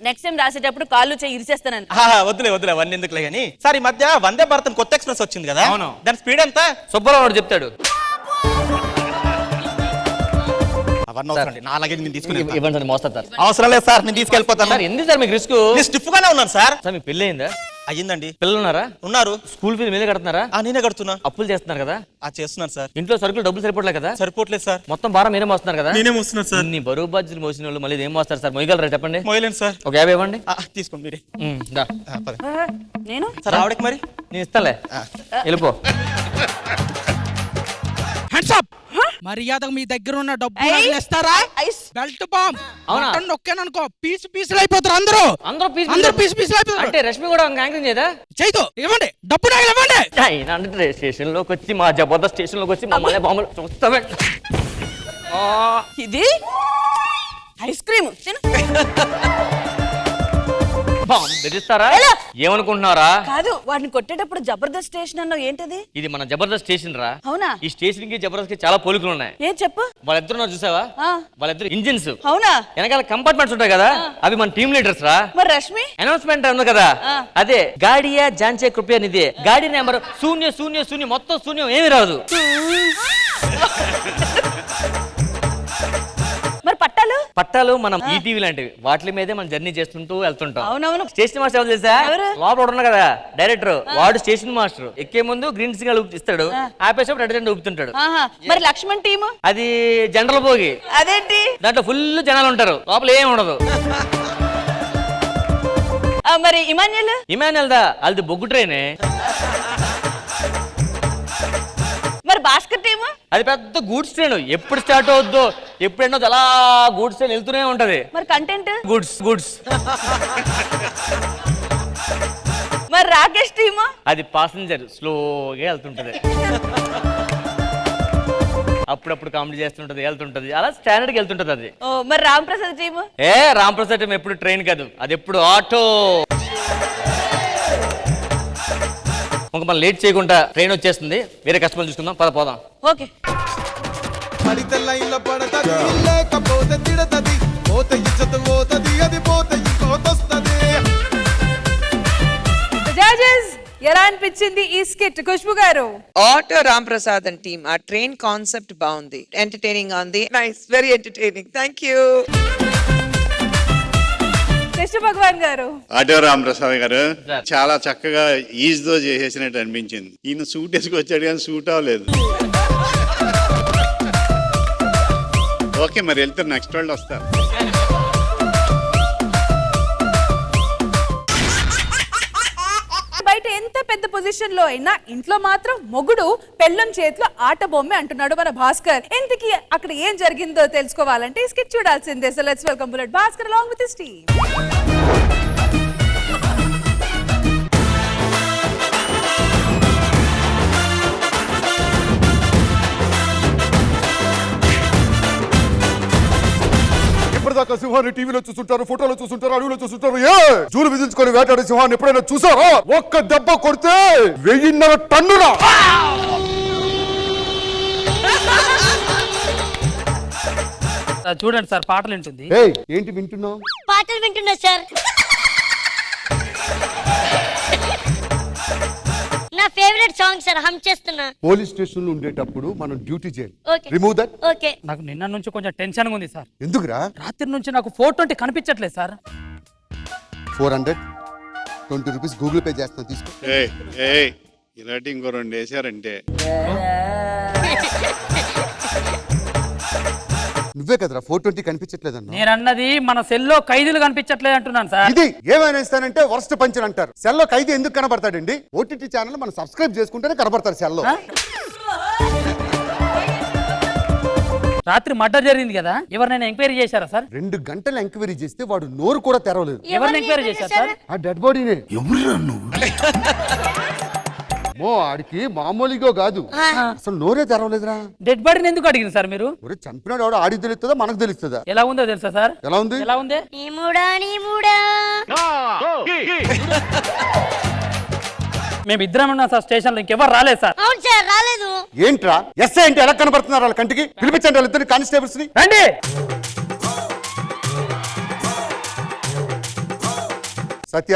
Speaker 7: నెక్స్ట్ టైం రాసేటప్పుడు కాళ్ళు చేయి ఇరిచేస్తానని.
Speaker 3: వద్దులే అవన్నీ ఎందుకులే కానీ. సార్ ఈ మధ్య వందే భారతం కొత్త ఎక్స్ప్రెస్ వచ్చింది కదా,
Speaker 5: అవును.
Speaker 3: దాని స్పీడ్ ఎంత?
Speaker 5: సుబ్బారావు చెప్తాడు.
Speaker 3: అవన్నీ అవసరం లేదు, నా లగేజ్ నేను తీసుకుని
Speaker 5: ఇవ్వండి సార్, మోస్తారు సార్.
Speaker 3: అవసరం లేదు సార్, నేను తీసుకెళ్ళిపోతాను.
Speaker 5: సార్ ఎందుకు సార్ మీకు రిస్క్?
Speaker 3: నేను స్టిఫ్ గానే ఉన్నాను సార్.
Speaker 5: సార్ మీకు పెళ్ళి అయిందా?
Speaker 3: అయ్యిందండి.
Speaker 5: పిల్లలు ఉన్నారా?
Speaker 3: ఉన్నారు.
Speaker 5: స్కూల్ ఫీజు మీదే కడుతున్నారా?
Speaker 3: నేనే కడుతున్నా.
Speaker 5: అప్పులు చేస్తున్నారు కదా?
Speaker 3: చేస్తున్నాను సార్.
Speaker 5: ఇంట్లో సరుకులు డబ్బులు సరిపోవట్లేదు కదా?
Speaker 3: సరిపోవట్లేదు సార్.
Speaker 5: మొత్తం భారం మీరే మోస్తున్నారు కదా?
Speaker 3: నేనే మోస్తున్నాను సార్.
Speaker 5: ఇన్ని బరువు బాధ్యతలు మోసిన వాళ్ళు మళ్ళీ ఏం మోస్తారు సార్? మోయగలరా చెప్పండి?
Speaker 3: మోయలేను సార్.
Speaker 5: ఒక 50 ఇవ్వండి.
Speaker 3: తీసుకోండి మీరే.
Speaker 5: దా.
Speaker 7: నేను
Speaker 3: సార్ ఆవిడకి మరి
Speaker 5: నేను ఇస్తాలే, వెళ్ళిపో.
Speaker 8: మర్యాదగా మీ దగ్గర ఉన్న డబ్బు ఇస్తారా? బెల్ట్ బాంబ్
Speaker 5: అవునా?
Speaker 8: నొక్కాననుకో పీసులు అయిపోతారు అందరూ.
Speaker 5: అందరూ
Speaker 8: పీసులు అయిపోతారు.
Speaker 5: అంటే రష్మి కూడా యాంకరింగ్ చేయదా?
Speaker 8: చేయదు. ఇవ్వండి డబ్బు, నాకు ఇవ్వండి.
Speaker 5: అంటే స్టేషన్ లోకి వచ్చి మా జబర్దస్త్ స్టేషన్ లోకి వచ్చి మమ్మల్ని బాంబులు చూస్తామే.
Speaker 7: ఇది ఐస్ క్రీమ్
Speaker 5: బాంబు బెదిరిస్తారా? ఏమనుకుంటున్నారా?
Speaker 7: కాదు, వాడిని కొట్టేటప్పుడు జబర్దస్త్ స్టేషన్ అన్నావు, ఏంటది?
Speaker 5: ఇది మన జబర్దస్త్ స్టేషన్ రా.
Speaker 7: అవునా?
Speaker 5: ఈ స్టేషన్ కి జబర్దస్త్ కి చాలా పోలికలు ఉన్నాయి.
Speaker 7: ఏం చెప్పు.
Speaker 5: వాళ్ళిద్దరు చూసావా? వాళ్ళిద్దరు ఇంజిన్స్.
Speaker 7: అవునా?
Speaker 5: వెనకాల కంపార్ట్మెంట్స్ ఉంటాయి కదా, అవి మన టీమ్ లీడర్స్ రా.
Speaker 7: మరి రష్మి
Speaker 5: అనౌన్స్మెంట్ ఉంది కదా, అదే గాడియా జాంచే కృపయ నిధి. గాడి నెంబర్ 000, మొత్తం శూన్యం, ఏమి రాదు.
Speaker 7: మరి
Speaker 5: పట్టాలు మనం ఈటీవీ లాంటివి, వాటి మీదే మనం జర్నీ చేస్తుంటూ వెళ్తుంటాం.
Speaker 7: అవునవును.
Speaker 5: స్టేషన్ మాస్టర్ ఎవరు తెలుసా? లోపల ఉన్నా కదా డైరెక్టర్, వాడు స్టేషన్ మాస్టర్. ఎక్కే ముందు గ్రీన్ సిగ్నల్ ఇస్తాడు, ఆపేసేప్పుడు రెడ్ జెండా ఊపుతుంటాడు.
Speaker 7: మరి లక్ష్మణ్ టీమ్
Speaker 5: అది జనరల్ భోగి.
Speaker 7: అదేంటి?
Speaker 5: దాంట్లో ఫుల్ జనాలు ఉంటారు, లోపల ఏం ఉండదు.
Speaker 7: మరి ఇమాన్యుల్
Speaker 5: దా అది బొగ్గు ట్రైనే.
Speaker 7: మరి భాస్కర్ టీమ్
Speaker 5: అది పెద్ద గూడ్స్ ట్రైన్, ఎప్పుడు స్టార్ట్ అవుద్దో ఎప్పుడు ఎండో అలా గూడ్స్ ట్రైన్ వెళ్తూనే ఉంటది.
Speaker 7: మరి కంటెంట్
Speaker 5: గుడ్స్.
Speaker 7: మరి రాకేష్ టీమ్
Speaker 5: అది పాసింజర్, స్లోగా వెళ్తుంటది. అప్పుడప్పుడు కామెడీ చేస్తుంటది, వెళ్తుంటది, అలా స్టాండర్డ్ కి వెళ్తుంటది అది.
Speaker 7: మరి రామ్ ప్రసాద్ టీమ్
Speaker 5: రామ్ ప్రసాద్ టీమ్ ఎప్పుడు ట్రైన్ కాదు, అది ఎప్పుడు ఆటో. మనం లేట్ చేయకుండా ట్రైన్ వచ్చేస్తుంది, వేరే కస్టమర్ చూసుకుందాం, పోదాం.
Speaker 7: ఓకే.
Speaker 3: పడితే లైన్లో పడతది, లేకపోతే తిడతది, పోతే ఇజ్జత్ పోతది, అది పోతే ఇంకోతొస్తది.
Speaker 2: జడ్జెస్ ఎలా అనిపించింది ఈ skit Khushbu garu?
Speaker 9: Auto Ram Prasad and team, ఆ ట్రైన్ కాన్సెప్ట్ బాగుంది, ఎంటర్టైనింగ్ ఉంది, nice, very entertaining. Thank you.
Speaker 2: Krishna Bhagavan garu.
Speaker 10: Auto Ramprasad గారు చాలా చక్కగా ఈజ్ తో చేసేసినట్టు అనిపించింది. ఈయన సూట్ వేసుకొచ్చాడు కానీ సూట్ అవ్వలేదు. ఓకే, మరి వెళ్తారు, నెక్స్ట్ వాళ్ళు వస్తారు.
Speaker 2: బయట ఎంత పెద్ద పొజిషన్ లో అయినా ఇంట్లో మాత్రం మొగుడు పెళ్ళం చేతిలో ఆట బొమ్మే అంటున్నాడు మన భాస్కర్. ఇంతకీ అక్కడ ఏం జరిగిందో తెలుసుకోవాలంటే ఈ స్కిట్ చూడాల్సిందే. So let's welcome bullet Bhaskar along with his team.
Speaker 13: ఇప్పటిదాకా సింహాన్ని టీవీలో చూస్తుంటారు, ఫోటోలో చూస్తుంటారు, అడవిలో చూస్తుంటారు. జూలు విధించుకొని వేటాడే సింహాన్ని ఎప్పుడైనా చూసారా? ఒక్క దెబ్బ కొడితే 1000 టన్నుల.
Speaker 8: చూడండి సార్, పాటలు వింటుంది.
Speaker 13: ఏంటి వింటున్నావు?
Speaker 7: పాటలు వింటున్నా సార్. నా ఫేవరెట్ సాంగ్ సార్, హమ్ చేస్తున్నా.
Speaker 13: పోలీస్ స్టేషన్ లో ఉండేటప్పుడు మనం డ్యూటీ చేయాలి.
Speaker 7: ఓకే.
Speaker 13: Remove that.
Speaker 7: ఓకే.
Speaker 8: నాకు నిన్న నుంచి కొంచెం టెన్షన్ ఉంది సార్.
Speaker 13: ఎందుకురా?
Speaker 8: రాత్రి నుంచి నాకు 420 కనిపించట్లేదు సార్.
Speaker 13: 420 రూపీస్ గూగుల్ పే చేస్తాను, తీసుకో.
Speaker 10: ఇలాంటి ఇంకో 2 వేసారంటే.
Speaker 13: నువ్వే కదరా 420 కనిపించట్లేదన్నా.
Speaker 8: నేను అన్నది మన సెల్లో ఖైదీలు కనిపించట్లేదు అంటున్నాను సార్.
Speaker 13: ఇది ఏమైనా ఇస్తానంటే వర్స్ట్ పంచర్ అంటారు. సెల్లో ఖైదీ ఎందుకు కనబడతాడండి? ఓటీటీ ఛానల్ మనం సబ్స్క్రైబ్ చేసుకుంటేనే కనబడతారు సెల్లో.
Speaker 8: రాత్రి మర్డర్ జరిగింది కదా, ఎవరినైనా ఎంక్వైరీ చేశారా సార్?
Speaker 13: 2 గంటలు ఎంక్వైరీ చేస్తే వాడు నోరు కూడా తెరవలేదు.
Speaker 8: ఎవరిని ఎంక్వైరీ చేశారు సార్?
Speaker 13: ఆ డెడ్ బాడీనే. మో ఆడికి మామూలుగా కాదు అసలు నోరే తెరవలేదురా.
Speaker 8: డెడ్ బాడీని ఎందుకు అడిగింది సార్ మీరు?
Speaker 13: ఒరే చంపినాడు ఆడు, ఆడికి తెలుస్తుందా మనకు తెలుస్తుందా?
Speaker 8: ఎలా ఉందో తెలుసా సార్?
Speaker 13: ఎలా ఉంది?
Speaker 8: ఎలా ఉంది? మేము ఇద్దరం ఉన్నాం సార్ స్టేషన్ లో, ఇంకెవరు రాలేదు సార్.
Speaker 7: అవును సార్, రాలేదు.
Speaker 13: ఏంట్రా ఎస్ఐ అంటే ఎలా కనబడుతున్నారు వాళ్ళ కంటికి? పిలిపించండి వాళ్ళిద్దరు కానిస్టేబుల్స్ ని.
Speaker 8: రండి.
Speaker 13: సత్య,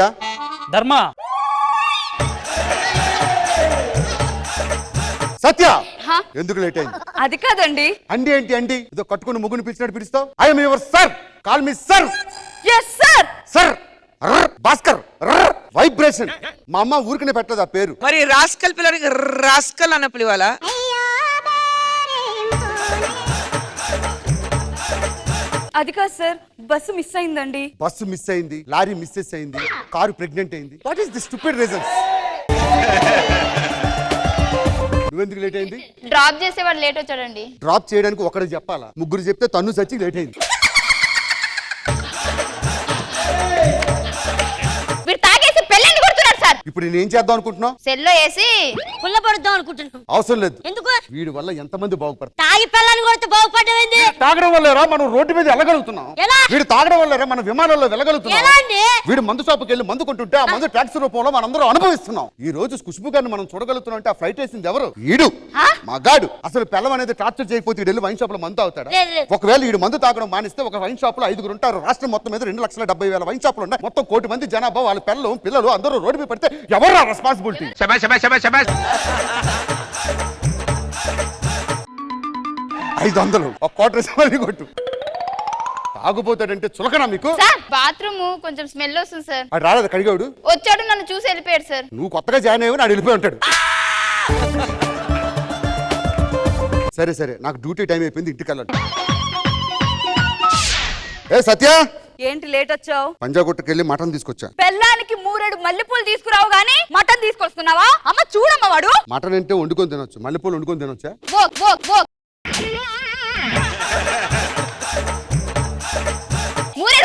Speaker 8: ధర్మ,
Speaker 13: సత్య ఎందుకు లేట్ అయింది?
Speaker 2: అది కాదండి.
Speaker 13: అండి ఏంటి అండి? ఇదో కట్టుకుని ముగ్గుని పిలిచినట్టు పిలుస్తావు. I'm your sir, call me sir.
Speaker 2: Yes sir.
Speaker 13: Sir Bhaskar vibration. మా అమ్మ ఊరికనే పెట్టలేదు ఆ పేరు.
Speaker 9: మరి రాస్కల్ పిల్లలకి రాస్కల్ అన్న పిలవాలా?
Speaker 2: అది కాదు సార్, బస్సు మిస్ అయిందండి.
Speaker 13: బస్సు మిస్ అయింది, లారీ మిస్సెస్ అయింది, కారు ప్రెగ్నెంట్ అయింది. What is the stupid reasons? నువ్వెందుకు లేట్ అయింది?
Speaker 7: డ్రాప్ చేసేవాడు లేట్ వచ్చాడండి.
Speaker 13: డ్రాప్ చేయడానికి ఒకటి చెప్పాలా? ముగ్గురు చెప్తే తన్ను సచ్చి లేట్ అయింది.
Speaker 7: వీడు తాగేసి పెళ్ళండి కొడుతున్నాడు సార్.
Speaker 13: ఇప్పుడు నేను ఏం చేద్దాం అనుకుంటున్నావు?
Speaker 7: సెల్లో వేసి పుల్ల పడుద్దాం అనుకుంటున్నాను.
Speaker 13: అవసరం లేదు.
Speaker 7: ఎందుకు?
Speaker 13: వీడి వల్ల ఎంతమంది బాగుపడతారు?
Speaker 7: తాగి పెళ్ళని కొడితే బాగుపడ్డమైంది.
Speaker 13: తాగడం వల్లేరా మనం రోడ్డు మీద వెళ్ళగలుగుతున్నాం?
Speaker 7: ఎలా?
Speaker 13: వీడు తాగడం వల్లేరా మనం విమానాల్లో వెళ్ళగలుగుతున్నాం?
Speaker 7: ఎలా అండి?
Speaker 13: వీడు మందు షాపుకి వెళ్ళి మందు కొంటుంటే ఆ మందు ట్యాక్సీ రూపంలో మనందరం అనుభవిస్తున్నాం. ఈ రోజు ఖుష్బు గారిని మనం చూడగలుగుతున్నాం అంటే ఆ ఫ్లైట్ వేసింది ఎవరు? ఈడు మగాడు. అసలు పిల్లం అనేది టార్చర్ చేయకపోతే వీడు వెళ్ళి వైన్ షాప్ లో మందు అవుతాడా? ఒకవేళ వీడు మందు తాగడం మానిస్తే ఒక వైన్ షాప్ లో 5 ఉంటారు. రాష్ట్రం మొత్తం మీద 2,70,000 వైన్ షాపులు ఉన్నాయి. మొత్తం 1 కోటి మంది జనాభా, వాళ్ళ పిల్లలు అందరూ రోడ్డు మీద పడితే ఎవరు రెస్పాన్సిబిలిటీ? 500 ఒక క్వార్టర్ సమయం కొట్టు. తాగుపోతాడంటే చులకనా మీకు?
Speaker 7: బాత్రూమ్ కొంచెం స్మెల్ వస్తుంది సార్.
Speaker 13: అది రాలేదు కడిగాడు.
Speaker 7: వచ్చాడు, నన్ను చూసి వెళ్ళిపోయాడు సార్.
Speaker 13: నువ్వు కొత్తగా జాయిన్ అయ్యి నాడు వెళ్ళిపోయి ఉంటాడు. సరే సరే, నాకు డ్యూటీ టైం అయిపోయింది, ఇంటికి వెళ్ళండి. ఏ సత్య,
Speaker 2: ఏంటి లేట్ వచ్చావు?
Speaker 13: పంజాగుట్టకెళ్ళి మటన్ తీసుకొచ్చా.
Speaker 2: పెళ్ళానికి 3 మల్లెపూలు తీసుకురావు గానీ మటన్ తీసుకొస్తున్నావా? అమ్మ చూడమ్మ, వాడు
Speaker 13: మటన్ అంటే వండుకొని తినొచ్చు, మల్లెపూలు వండుకొని తినొచ్చా?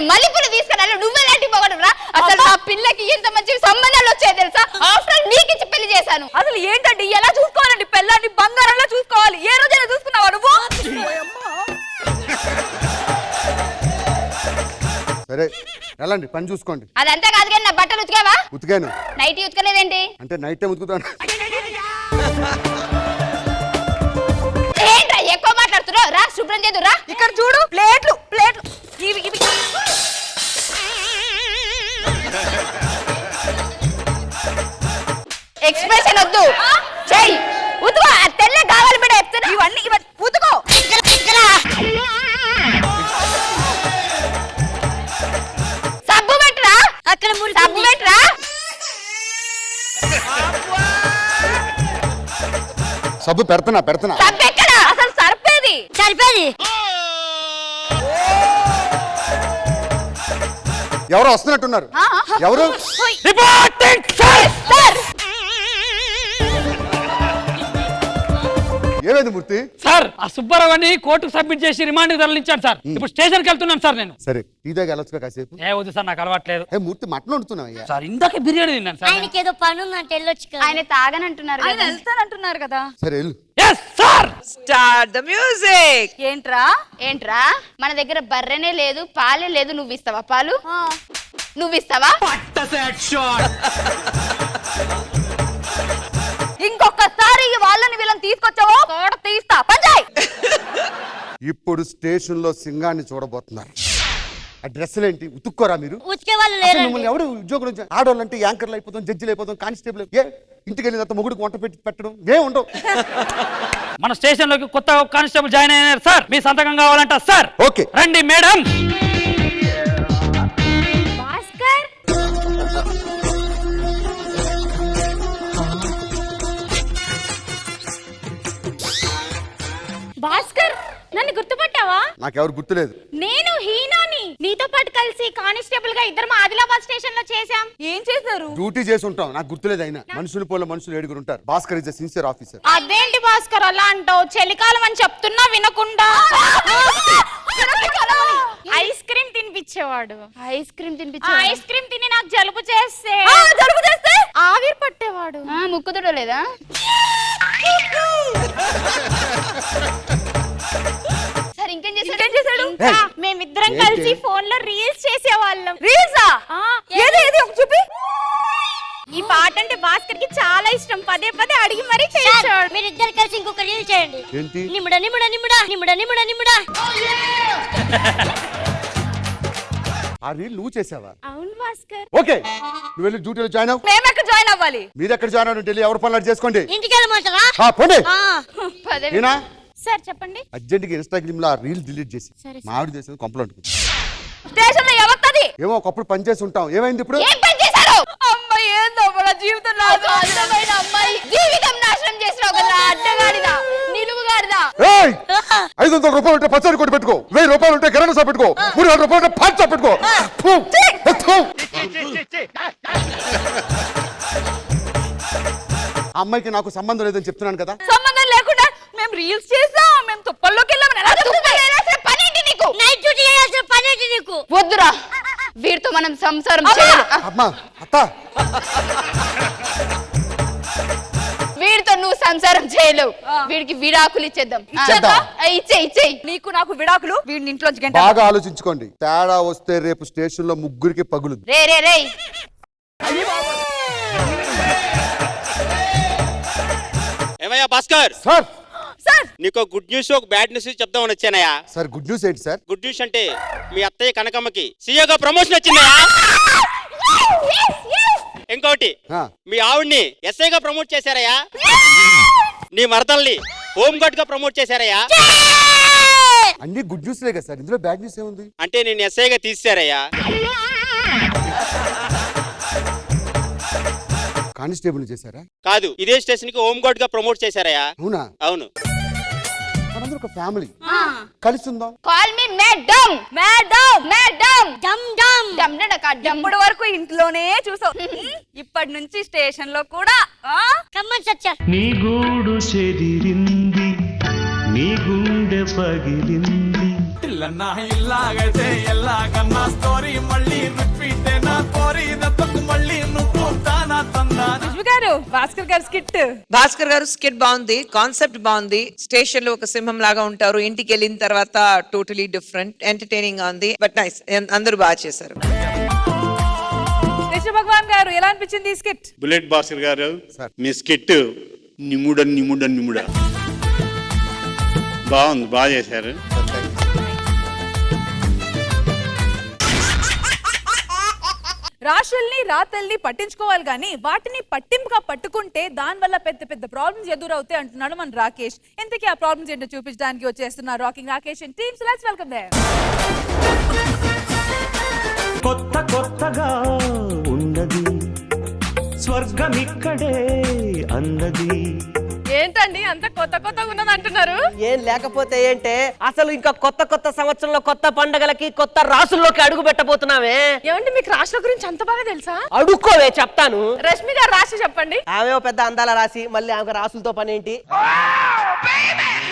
Speaker 7: మల్లెపూలు తీసుకురా, నువ్వెలాంటి పోగొడరా? అసలు ఆ పిల్లకి ఎంత మంచి సంబంధాలు వచ్చాయి తెలుసా? ఆఫ్టర్ నీకు ఇచ్చి పెళ్లి చేశాను.
Speaker 2: అసలు ఏంటండి, ఎలా చూసుకోవాలండి? పెళ్ళాన్ని బంగారంలో చూసుకోవాలి. ఏ రోజైనా చూసుకున్నావా నువ్వు?
Speaker 13: సరే వెళ్ళండి, పని చూసుకోండి.
Speaker 7: అదంతా కాదు కానీ నా బట్టలు ఉతికావా?
Speaker 13: ఉతికాను.
Speaker 7: నైట్ ఉతకలేదేంటి?
Speaker 13: అంటే నైట్ టైం ఉతుకుతాను.
Speaker 7: ఏంట్రా ఎక్కువ మాట్లాడుతున్నావు? రా శుభ్రం చేదు రా.
Speaker 2: ఇక్కడ చూడు, ప్లేట్లు ప్లేట్లు ఇవి ఇవి.
Speaker 7: ఎక్స్ప్రెషన్ వద్దు, చెయ్యి ఉతుకో. తెల్ల కావాలి బిడ్డ, చెప్తున్నా.
Speaker 2: ఇవన్నీ ఉతుకో.
Speaker 7: సబ్బు పెట్టరా అక్కడ, సబ్బు పెట్టరా.
Speaker 13: సబ్బు పెడుతున్నా.
Speaker 7: సబ్బు ఎక్కడ?
Speaker 2: అసలు సరిపోయేది.
Speaker 13: ఎవరో వస్తున్నట్టున్నారు. ఎవరు? ఏమైంది మూర్తి?
Speaker 8: సార్ ఆ సుబ్బారావుని కోర్టుకు సబ్మిట్ చేసి రిమాండ్ తరలించాను సార్. ఇప్పుడు స్టేషన్ కి వెళ్తున్నాను సార్ నేను.
Speaker 13: సరే టీ దగ్గర వెళ్ళొచ్చుగా కాసేపు.
Speaker 8: ఏ వద్దు సార్, నాకు అలవాట్లేదు.
Speaker 13: మూర్తి మటన్ వండుతున్నావయ్యా.
Speaker 8: సార్ ఇందాక బిర్యానీ తిన్నాను సార్.
Speaker 7: ఆయనకి ఏదో పని ఉందంటే వెళ్ళొచ్చు. ఆయన తాగనంటున్నారు,
Speaker 2: ఆయన వెళ్తానంటున్నారు కదా.
Speaker 13: సరే వెళ్ళు.
Speaker 9: Start the music.
Speaker 7: ఏంట్రా మన దగ్గర బర్రెనే లేదు, పాలే లేదు. నువ్వు ఇస్తావా పాలు? నువ్వు ఇస్తావా?
Speaker 2: ఇంకొకసారి వాళ్ళని వీళ్ళని తీసుకొచ్చావో తోట తీస్తా. పంచాయ్.
Speaker 13: ఇప్పుడు స్టేషన్ లో సింగాన్ని చూడబోతున్నారు. ఆ డ్రెస్సులు ఏంటి? ఉతుక్కోరా మీరు?
Speaker 7: ఉతికే వాళ్ళు
Speaker 13: అసలు
Speaker 7: లేరు.
Speaker 13: మిమ్మల్ని ఎవరు ఉద్యోగులు? ఆడవాళ్ళంటే యాంకర్లు అయిపోతాం, జడ్జిలు అయిపోతాం, కానిస్టేబుల్. ఏ ఇంటికి వెళ్ళిన తర్వాత మొగుడికి వంట పెట్టి పెట్టడం ఏ ఉండవు.
Speaker 8: మన స్టేషన్ లోకి కొత్త కానిస్టేబుల్ జాయిన్ అయ్యారు సార్. మీ సంతకం కావాలంట సార్.
Speaker 13: ఓకే
Speaker 8: రండి మేడం.
Speaker 7: భాస్కర్, భాస్కర్ నన్ను గుర్తుపట్టావా?
Speaker 13: నాకెవరు గుర్తులేదు.
Speaker 7: నేను హీనాని. నీతో పాటు కలిసి కానిస్టేబుల్ గా ఇద్దరం ఆదిలాబాద్ స్టేషన్ లో చేశాం.
Speaker 2: ఏం చేశారు?
Speaker 13: డ్యూటీ చేసి ఉంటాం, నాకు గుర్తులేదు. అయినా మనుషులు పోల మనుషులు 7 ఉంటారు. Bhaskar is sincere officer.
Speaker 7: అదేంటి భాస్కర్ అలా అంటావు? చలికాలం అని చెప్తున్నా వినకుండా ఐస్ క్రీమ్ తినిపించేవాడు. ఐస్ క్రీమ్ తిని నాకు జలుబు చేస్తే ఆవిరి పట్టేవాడు. ముక్కుతుడు లేదా సరే ఇంకేం చేశాడు మేమిద్దరం కలిసి ఫోన్ లో రీల్స్ చేసేవాళ్ళం.
Speaker 2: రీల్సా? ఏది ఏది ఒక చూపి.
Speaker 7: ఈ పాట అంటే భాస్కర్ కి చాలా ఇష్టం, పదే పదే అడిగి మరీ చేయించాడు.
Speaker 14: మీరు ఇద్దరు కలిసి ఇంకొక రీల్ చేయండి.
Speaker 13: ఏంటి?
Speaker 14: నిముడ నిముడ నిముడ నిముడ నిముడ నిముడ.
Speaker 13: ఆ రీల్ నువ్వు చేసావా?
Speaker 7: అవును భాస్కర్.
Speaker 13: ఓకే, నువ్వు వెళ్ళి డ్యూటీలో జాయిన్ అవ్వు.
Speaker 2: మేము ఎక్కడ జాయిన్ అవ్వాలి?
Speaker 13: మీరు ఎక్కడ జాయిన్ అవ్వండి, వెళ్ళి ఎవరి పనులు చేసుకోండి.
Speaker 14: ఇంటికి వెళ్ళమంటారా?
Speaker 13: పోండి.
Speaker 7: పదే
Speaker 13: నేనా
Speaker 7: సార్ చెప్పండి.
Speaker 13: అర్జెంట్ గా ఇన్స్టాగ్రామ్ లో ఆ రీల్ డిలీట్ చేసి మావిడి చేసింది కొంపలు అంటుకుంది.
Speaker 2: స్టేషన్ లో ఎవరిది?
Speaker 13: ఏమో ఒకప్పుడు పని చేసి ఉంటాం, ఏమైంది ఇప్పుడు?
Speaker 7: ఏం పని చేశారు? అమ్మాయి ఏందో మన జీవితంలో అందమైన అమ్మాయి జీవితం నాశనం చేసిన ఒక అడ్డగాడిదా నిలువుగాడిదా.
Speaker 13: 500 రూపాయలు ఉంటే పచ్చడి కొట్టి పెట్టుకో, 1000 రూపాయలు ఉంటే కిరాణా షాప్ పెట్టుకో, 300 రూపాయలు ఉంటే పాన్ షాప్ పెట్టుకో. అమ్మాయికి నాకు సంబంధం లేదని చెప్తున్నాను కదా.
Speaker 2: సంబంధం లేకుండా మేము రీల్స్ చేసాం, మేము తుప్పల్లోకి వెళ్ళామని ఎలా చెప్తున్నావు?
Speaker 7: పనేంటి నీకు?
Speaker 14: నైట్ డ్యూటీ చేయాల్సిన పనేంటి నీకు?
Speaker 7: వద్దురా, వీరితో మనం సంసారం చేయాలి.
Speaker 13: అమ్మా అత్త,
Speaker 7: వీడితో నువ్వు సంసారం చేయలేవు. వీడికి విడాకులు ఇచ్చేద్దాం. ఇచ్చేయి.
Speaker 2: నీకు నాకు విడాకులు, వీడిని ఇంట్లోంచి గంట.
Speaker 13: బాగా ఆలోచించుకోండి, తేడా వస్తే రేపు స్టేషన్ లో ముగ్గురికి పగులుద్ది.
Speaker 7: రే
Speaker 3: ఏమయ్యా భాస్కర్,
Speaker 13: సార్
Speaker 3: నీకు గుడ్ న్యూస్ ఒక బ్యాడ్ న్యూస్ చెప్దామని వచ్చానయ్యా.
Speaker 13: సార్ గుడ్ న్యూస్ ఏంటి సార్?
Speaker 3: గుడ్ న్యూస్ అంటే మీ అత్తయ్య కనకమ్మకి సీఏగా ప్రమోషన్ వచ్చిందయ్యా. ఇంకోటి, మీ ఆవిడ్ని ఎస్ఐగా ప్రమోట్ చేశారయ్యా. నీ మరదల్ని హోమ్ గార్డ్ గా ప్రమోట్ చేశారయ్యా.
Speaker 13: అన్ని గుడ్ న్యూస్ లే కదా సార్, ఇందులో బ్యాడ్ న్యూస్ ఏముంది?
Speaker 3: అంటే నేను ఎస్ఐగా తీసారయ్యా.
Speaker 13: కానిస్టేబుల్ చేశారా?
Speaker 3: కాదు, ఇదే స్టేషన్ కి హోమ్ గార్డ్ గా ప్రమోట్ చేశారయ్యా.
Speaker 13: అవునా?
Speaker 3: అవును.
Speaker 13: మనందరూ ఒక ఫ్యామిలీ, కలిసి ఉందాం.
Speaker 7: Call me madam.
Speaker 14: డమ్ డమ్
Speaker 2: ఇప్పటి వరకు ఇంట్లోనే చూసావు, ఇప్పటి నుంచి స్టేషన్ లో కూడా.
Speaker 14: కమ్మన్ సచ్చా.
Speaker 15: నీ గూడు చెదిరింది, నీ గుండె పగిలింది. ఇల్లాగైతే ఎల్లాగన్నా స్టోరీ మళ్ళీ రిపీట్ నా కోరి దత్తకు మళ్ళీ నువ్వు తానా తందా.
Speaker 2: గారు భాస్కర్ గారు స్కిట్.
Speaker 9: భాస్కర్ గారు స్కిట్ బాగుంది, కాన్సెప్ట్ బాగుంది. స్టేషన్ లో ఒక సింహం లాగా ఉంటారు, ఇంటికి వెళ్ళిన తర్వాత టోటలీ డిఫరెంట్, ఎంటర్టైనింగ్ గా ఉంది. బట్ నైస్, అందరూ బాగా చేశారు.
Speaker 2: కృష్ణ భగవాన్ గారు ఎలా అనిపించింది ఈ స్కిట్?
Speaker 10: బుల్లెట్ భాస్కర్ గారు, మీ స్కిట్ నిముడ బాగుంది, బాగా చేశారు.
Speaker 2: రాశుల్ని రాతల్ని పట్టించుకోవాలి కానీ వాటిని పట్టింపుగా పట్టుకుంటే దాని వల్ల పెద్ద పెద్ద ప్రాబ్లమ్స్ ఎదురవుతాయి అంటున్నాడు మన రాకేష్. ఇంతకీ ఆ ప్రాబ్లమ్స్ ఏంటో చూపించడానికి వచ్చేస్తున్నారు rocking Rakesh and teams. Let's welcome there.
Speaker 15: కొత్తగా ఉన్నది స్వర్గం ఇక్కడే అన్నది.
Speaker 7: ఏంటండి అంత కొత్తగా ఉన్నది అంటున్నారు?
Speaker 5: ఏం లేకపోతే ఏంటే, అసలు ఇంకా కొత్త సంవత్సరంలో కొత్త పండగలకి కొత్త రాసుల్లోకి అడుగు పెట్టబోతున్నావే.
Speaker 7: ఏమండి మీకు రాశుల గురించి అంత బాగా తెలుసా?
Speaker 5: అడుక్కోవే, చెప్తాను.
Speaker 7: రష్మి గారు రాశి చెప్పండి.
Speaker 5: ఆమె పెద్ద అందాల రాశి, మళ్ళీ ఆమె రాసులతో పని ఏంటి?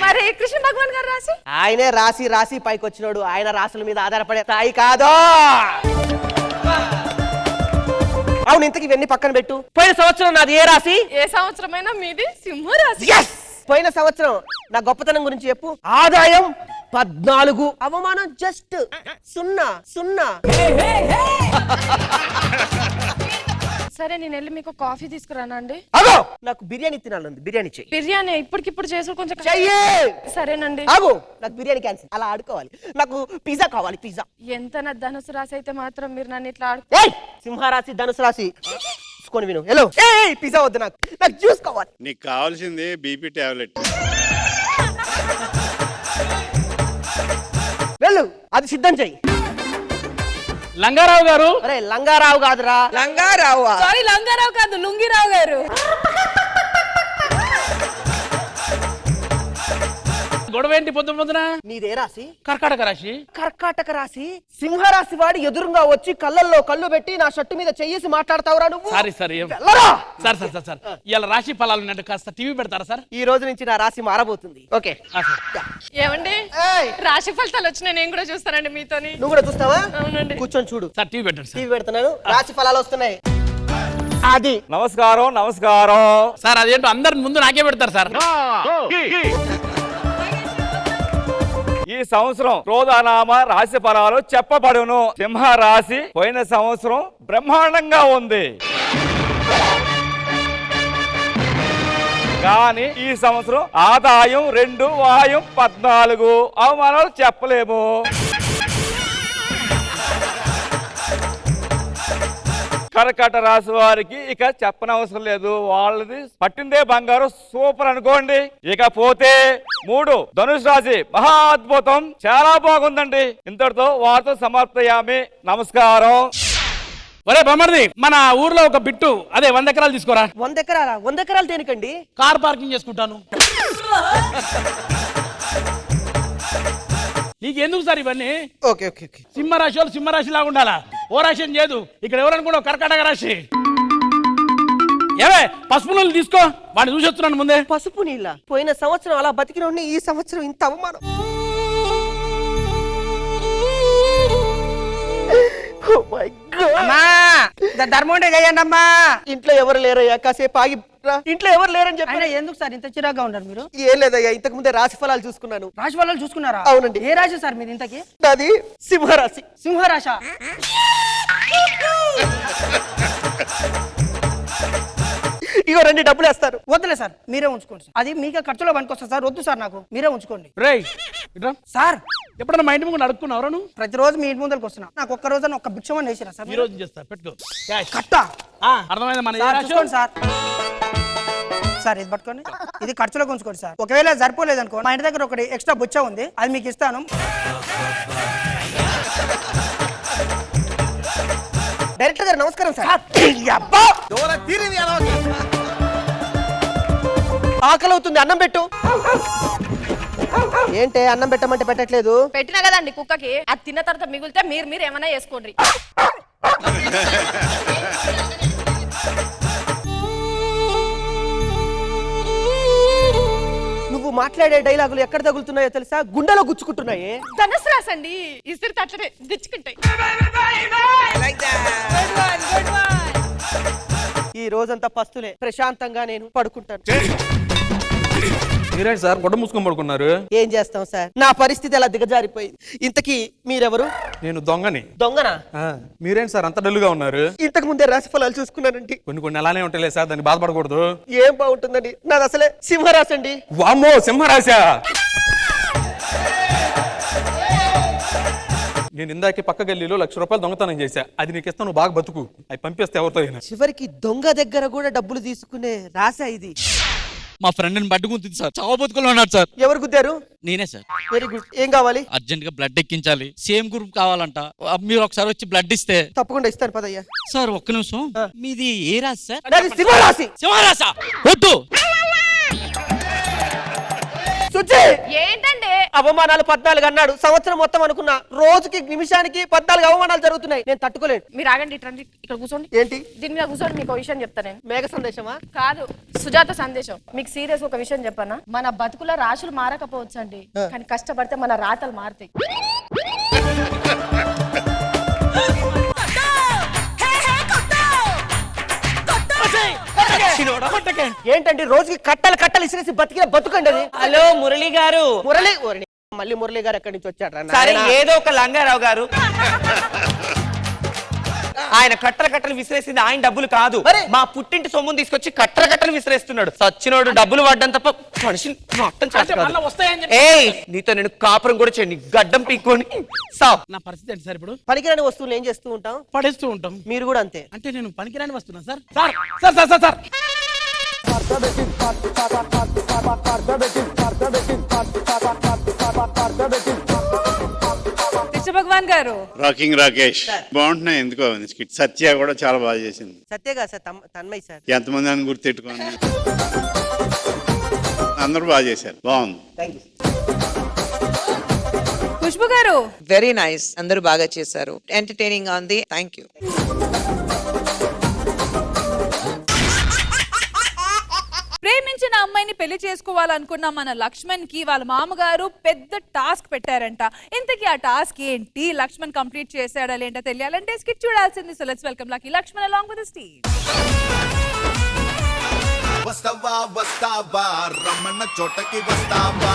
Speaker 7: మరి కృష్ణ భగవాన్ గారు రాశి?
Speaker 5: ఆయనే రాసి పైకి వచ్చినాడు, ఆయన రాసుల మీద ఆధారపడే స్థాయి కాదు. అవును, ఇంతకి ఇవన్నీ పక్కన పెట్టు. పోయిన సంవత్సరం నాది ఏ రాశి?
Speaker 7: ఏ సంవత్సరమైనా మీది సింహ రాశి.
Speaker 5: పోయిన సంవత్సరం నా గొప్పతనం గురించి చెప్పు. ఆదాయం 14, అవమానం జస్ట్ 0.
Speaker 7: సరే నేను వెళ్ళి మీకు కాఫీ తీసుకురానండి.
Speaker 5: అగో, నాకు బిర్యానీ తినాలండి, బిర్యానీ చెయ్యి.
Speaker 7: బిర్యానీ ఇప్పటికిప్పుడు చేసు కొంచెం
Speaker 5: చెయ్యి.
Speaker 7: సరేనండి.
Speaker 5: ఆగు, నాకు బిర్యానీ క్యాన్సిల్. అలా ఆడుకోవాలి. నాకు పిజ్జా కావాలి, పిజ్జా.
Speaker 7: ఎంత నా ధనుసు రాశి అయితే మాత్రం మీరు నన్ను ఇట్లా
Speaker 5: సింహరాశి, ధనుసు రాశి చూసుకొని విను. హలో, పిజ్జా వద్దు, నాకు జ్యూస్ కావాలి.
Speaker 10: నీకు కావాల్సింది బీపీ టాబ్లెట్.
Speaker 5: వెళ్ళు, అది సిద్ధం చెయ్యి.
Speaker 12: లంగారావు గారు.
Speaker 5: అరే లంగారావు కాదురా,
Speaker 9: లంగారావు.
Speaker 2: సారీ, లంగారావు కాదు, లుంగిరావు గారు.
Speaker 12: గొడవ ఏంటి పొద్దున?
Speaker 5: నీదే రాశి?
Speaker 12: కర్కాటక రాశి.
Speaker 5: కర్కాటక రాశి, సింహరాశి వాడి ఎదురుగా వచ్చి కళ్ళల్లో కళ్ళు పెట్టి నా షర్టు మీద చెయ్యేసి మాట్లాడతావురా నువ్వు?
Speaker 12: సారీ సార్, ఇలా రాశి ఫలాలు ఉన్నట్టు కాస్త టీవీ పెడతారా సార్?
Speaker 5: ఈ రోజు నుంచి నా రాశి మారబోతుంది. ఓకే.
Speaker 7: ఏమండి రాశి ఫలితాలు వచ్చినాయి, నేను కూడా చూస్తానండి మీతోని.
Speaker 5: నువ్వు కూడా చూస్తావా?
Speaker 7: అవునండి.
Speaker 5: కూర్చొని చూడు.
Speaker 12: సార్ టీవీ పెట్టండి.
Speaker 5: టీవీ పెడుతున్నాను, రాశి ఫలాలు వస్తున్నాయి.
Speaker 6: అది
Speaker 16: నమస్కారం నమస్కారం
Speaker 8: సార్ అదేంటో అందరి ముందు నాకే పెడతారు సార్.
Speaker 16: ఈ సంవత్సరం క్రోధనామ రాశి ఫలాలు చెప్పబడును. సింహ రాశి పోయిన సంవత్సరం బ్రహ్మాండంగా ఉంది, కానీ ఈ సంవత్సరం ఆదాయం 2, వాయం 14. అవమానాలు చెప్పలేము. కర్కాటక రాశి వారికి ఇక చెప్పనవసరం లేదు, వాళ్ళది పట్టిందే బంగారు, సూపర్ అనుకోండి. ఇకపోతే 3 ధనుసు రాశి మహా అద్భుతం, చాలా బాగుందండి. ఇంతటితో వారితో సమర్పయామి. నమస్కారం.
Speaker 8: ఒరే బొమ్మడిది, మన ఊర్లో ఒక బిట్టు అదే 100 ఎకరాలు తీసుకోరా.
Speaker 6: 100 ఎకరాలా? 100 ఎకరాలు దేనికండి?
Speaker 8: కార్ పార్కింగ్ చేసుకుంటాను. నీకెందుకు సార్ ఇవన్నీ?
Speaker 6: Okay okay okay.
Speaker 8: సింహరాశి వాళ్ళు సింహరాశి లాగా ఉండాలా, ఓ రాశి అని చేయదు. ఇక్కడ ఎవరనుకున్నావు? కర్కాటక రాశి. ఏవే పసుపు నీళ్ళు తీసుకో, వాడిని చూసి వస్తున్నాను ముందే.
Speaker 6: పసుపు నీళ్ళ? పోయిన సంవత్సరం అలా బతికిన ఈ సంవత్సరం ఇంత అవమానం.
Speaker 17: ధర్మండే చేయండి అమ్మా.
Speaker 6: ఇంట్లో ఎవరు లేరయ్యా, కాసేపు ఆగి రా. ఇంట్లో ఎవరు లేరని చెప్పి
Speaker 17: ఎందుకు సార్ ఇంత చిరాగ్గా ఉన్నారు మీరు?
Speaker 6: ఏం లేదయ్యా, ఇంతకు ముందే రాశి ఫలాలు చూసుకున్నాను.
Speaker 17: రాశి ఫలాలు చూసుకున్నారా?
Speaker 6: అవునండి.
Speaker 17: ఏ రాశి సార్ మీది ఇంతకి?
Speaker 6: నాది సింహరాశి.
Speaker 17: సింహరాశ?
Speaker 6: ఇగో 2 డబ్బులు వేస్తారు.
Speaker 17: వద్దులే సార్, మీరే ఉంచుకోండి సార్. అది మీకే ఖర్చులో పనికొస్తా సార్. వద్దు సార్, నాకు మీరే ఉంచుకోండి.
Speaker 8: రేయ్
Speaker 17: సార్,
Speaker 8: ఎప్పుడన్నా మా ఇంటి ముందు అడుక్కున్నావు నువ్వు?
Speaker 17: ప్రతిరోజు మీ ఇంటి ముందరికి వస్తున్నా. నాకు ఒక్క రోజు ఒక్క భిక్షమని వేసిరా సార్?
Speaker 8: ఈ రోజు చేస్తా, పెట్టుకో.
Speaker 17: కట్ట
Speaker 8: అర్థమైంది మన
Speaker 17: సార్, చూసుకోండి సార్. సార్ ఇది పట్టుకోండి, ఇది ఖర్చులో ఉంచుకోండి సార్. ఒకవేళ సరిపోలేదు అనుకో, మా ఇంటి దగ్గర ఒకటి ఎక్స్ట్రా బుచ్చ ఉంది, అది మీకు ఇస్తాను.
Speaker 6: డైరెక్టర్ గారు నమస్కారం సార్. ఆకలి అవుతుంది, అన్నం పెట్టు. ఏంటే అన్నం పెట్టమంటే పెట్టట్లేదు?
Speaker 7: పెట్టినా కదండి కుక్కకి, అది తిన్న తర్వాత మిగిలితే మీరు ఏమైనా వేసుకోండి.
Speaker 6: నువ్వు మాట్లాడే డైలాగులు ఎక్కడ తగులుతున్నాయో తెలుసా? గుండెలో గుచ్చుకుంటున్నాయి.
Speaker 7: ధనుసు రాసండి, ఇసిరి తట్లనే గుచ్చుకుంటాయి.
Speaker 6: ఈ రోజంతా పస్తులే, ప్రశాంతంగా నేను పడుకుంటాను.
Speaker 12: మీరేంటి సార్ గొడ్డ మూసుకొని పడుకున్నారు?
Speaker 6: ఏం చేస్తాం సార్, నా పరిస్థితి అలా దిగజారిపోయింది. ఇంతకీ మీరెవరు?
Speaker 12: నేను దొంగని.
Speaker 6: దొంగనా?
Speaker 12: మీరేంటి సార్ అంత డల్లుగా ఉన్నారు?
Speaker 6: ఇంతకు ముందే రాశి ఫలాలు చూసుకున్నానండి.
Speaker 12: కొన్ని అలానే ఉంటాయి సార్, దాన్ని బాధపడకూడదు.
Speaker 6: ఏం బాగుంటుందండి, నాది అసలే సింహరాశి అండి.
Speaker 12: వామ్మో, సింహరాశా? నేను ఇందాకే పక్క గల్లీలో 1,00,000 రూపాయలు దొంగతనం చేశా. అది నీకు ఇస్తాను, నువ్వు బాగా బతుకు. అవి పంపిస్తే ఎవరితో అయినా.
Speaker 6: చివరికి దొంగ దగ్గర కూడా డబ్బులు తీసుకునే రాశా ఇది?
Speaker 8: మా ఫ్రెండ్ బడ్డు గుంతుంది సార్, చావు బతుకులో ఉన్నాడు సార్.
Speaker 6: ఎవరు గుద్దారు?
Speaker 8: నేనే సార్.
Speaker 6: Very good. ఏం కావాలి?
Speaker 8: అర్జెంట్ గా బ్లడ్ ఎక్కించాలి, సేమ్ గ్రూప్ కావాలంట. మీరు ఒకసారి వచ్చి బ్లడ్ ఇస్తే.
Speaker 6: తప్పకుండా ఇస్తాను, పదయ్యా.
Speaker 8: సార్ ఒక్క నిమిషం, మీది ఏ రాశి సార్?
Speaker 6: నాది సింహరాశి.
Speaker 8: సింహరాశ? వద్దు.
Speaker 6: సుచి,
Speaker 7: ఏంటండి
Speaker 6: అవమానాలు 14 అన్నాడు. సంవత్సరం మొత్తం అనుకున్నా, రోజుకి నిమిషానికి 14 అవమానాలు జరుగుతున్నాయి. నేను తట్టుకోలేను.
Speaker 7: మీరు ఆగండి, ఇట్రండి, ఇక్కడ కూర్చోండి.
Speaker 6: ఏంటి?
Speaker 7: దీని మీద కూర్చోండి, మీకు విషయం చెప్తా నేను.
Speaker 6: మేఘ సందేశమా?
Speaker 7: కాదు, సుజాత సందేశం. మీకు సీరియస్ ఒక విషయం చెప్పనా? మన బతుకుల రాశులు మారకపోవచ్చు అండి, కానీ కష్టపడితే మన రాతలు మారుతాయి.
Speaker 6: ఏంటండి రోజుకి కట్టలు కట్టలు ఇసిరేసి బతికిన బతుకండి అది.
Speaker 9: హలో మురళి గారు.
Speaker 6: మళ్ళీ మురళి గారు ఎక్కడి నుంచి వచ్చాడు?
Speaker 9: సరే, ఏదో ఒక లంగారావు గారు. ఆయన కట్టలు విసిరేసింది ఆయన డబ్బులు కాదు, మా పుట్టింటి సొమ్మును తీసుకొచ్చి కట్టలు విసిరేస్తున్నాడు. సచ్చినోడు డబ్బులు పడ్డం తప్ప మనిషిని మొత్తం చేస్తాడు. ఏయ్, నీతో నేను కాపురం కూడా చేయని, గడ్డం పీక్కొని సావ్.
Speaker 8: నా పరిస్థితి ఏంటి సార్ ఇప్పుడు?
Speaker 6: పనికిరాని వస్తువులు ఏం చేస్తూ ఉంటాం?
Speaker 8: పడేస్తూ ఉంటాం.
Speaker 6: మీరు కూడా అంతే.
Speaker 8: అంటే నేను పనికిరాని వస్తున్నా sir? Sir sir sir sir sir
Speaker 2: Krishna Bhagavan garu.
Speaker 10: Rocking Rakesh బాగుంటున్నాయి. ఎందుకో స్కిట్. సత్య కూడా చాలా బాగా చేసింది.
Speaker 6: సత్యగా సార్, తన్మయ్ సార్.
Speaker 10: ఎంతమంది అని గుర్తెట్టుకోండి, అందరూ బాగా చేశారు. బాగుంది.
Speaker 2: ఖుష్బు గారు.
Speaker 9: వెరీ నైస్, అందరూ బాగా చేశారు. ఎంటర్టైనింగ్ గా ఉంది. Thank you.
Speaker 2: ప్రేమించిన అమ్మాయిని పెళ్లి చేసుకోవాలనుకున్న మన లక్ష్మణ్ కి వాళ్ళ మామగారు పెద్ద టాస్క్ పెట్టారంట. ఇంతకీ ఆ టాస్క్ ఏంటి, లక్ష్మణ్ కంప్లీట్ చేశాడా లేంటో తెలియాలంటే స్కిట్ చూడాల్సింది. So let's welcome lucky Lakshman along with the team.
Speaker 15: వస్తావా వస్తావా రమణ చోటకి వస్తావా.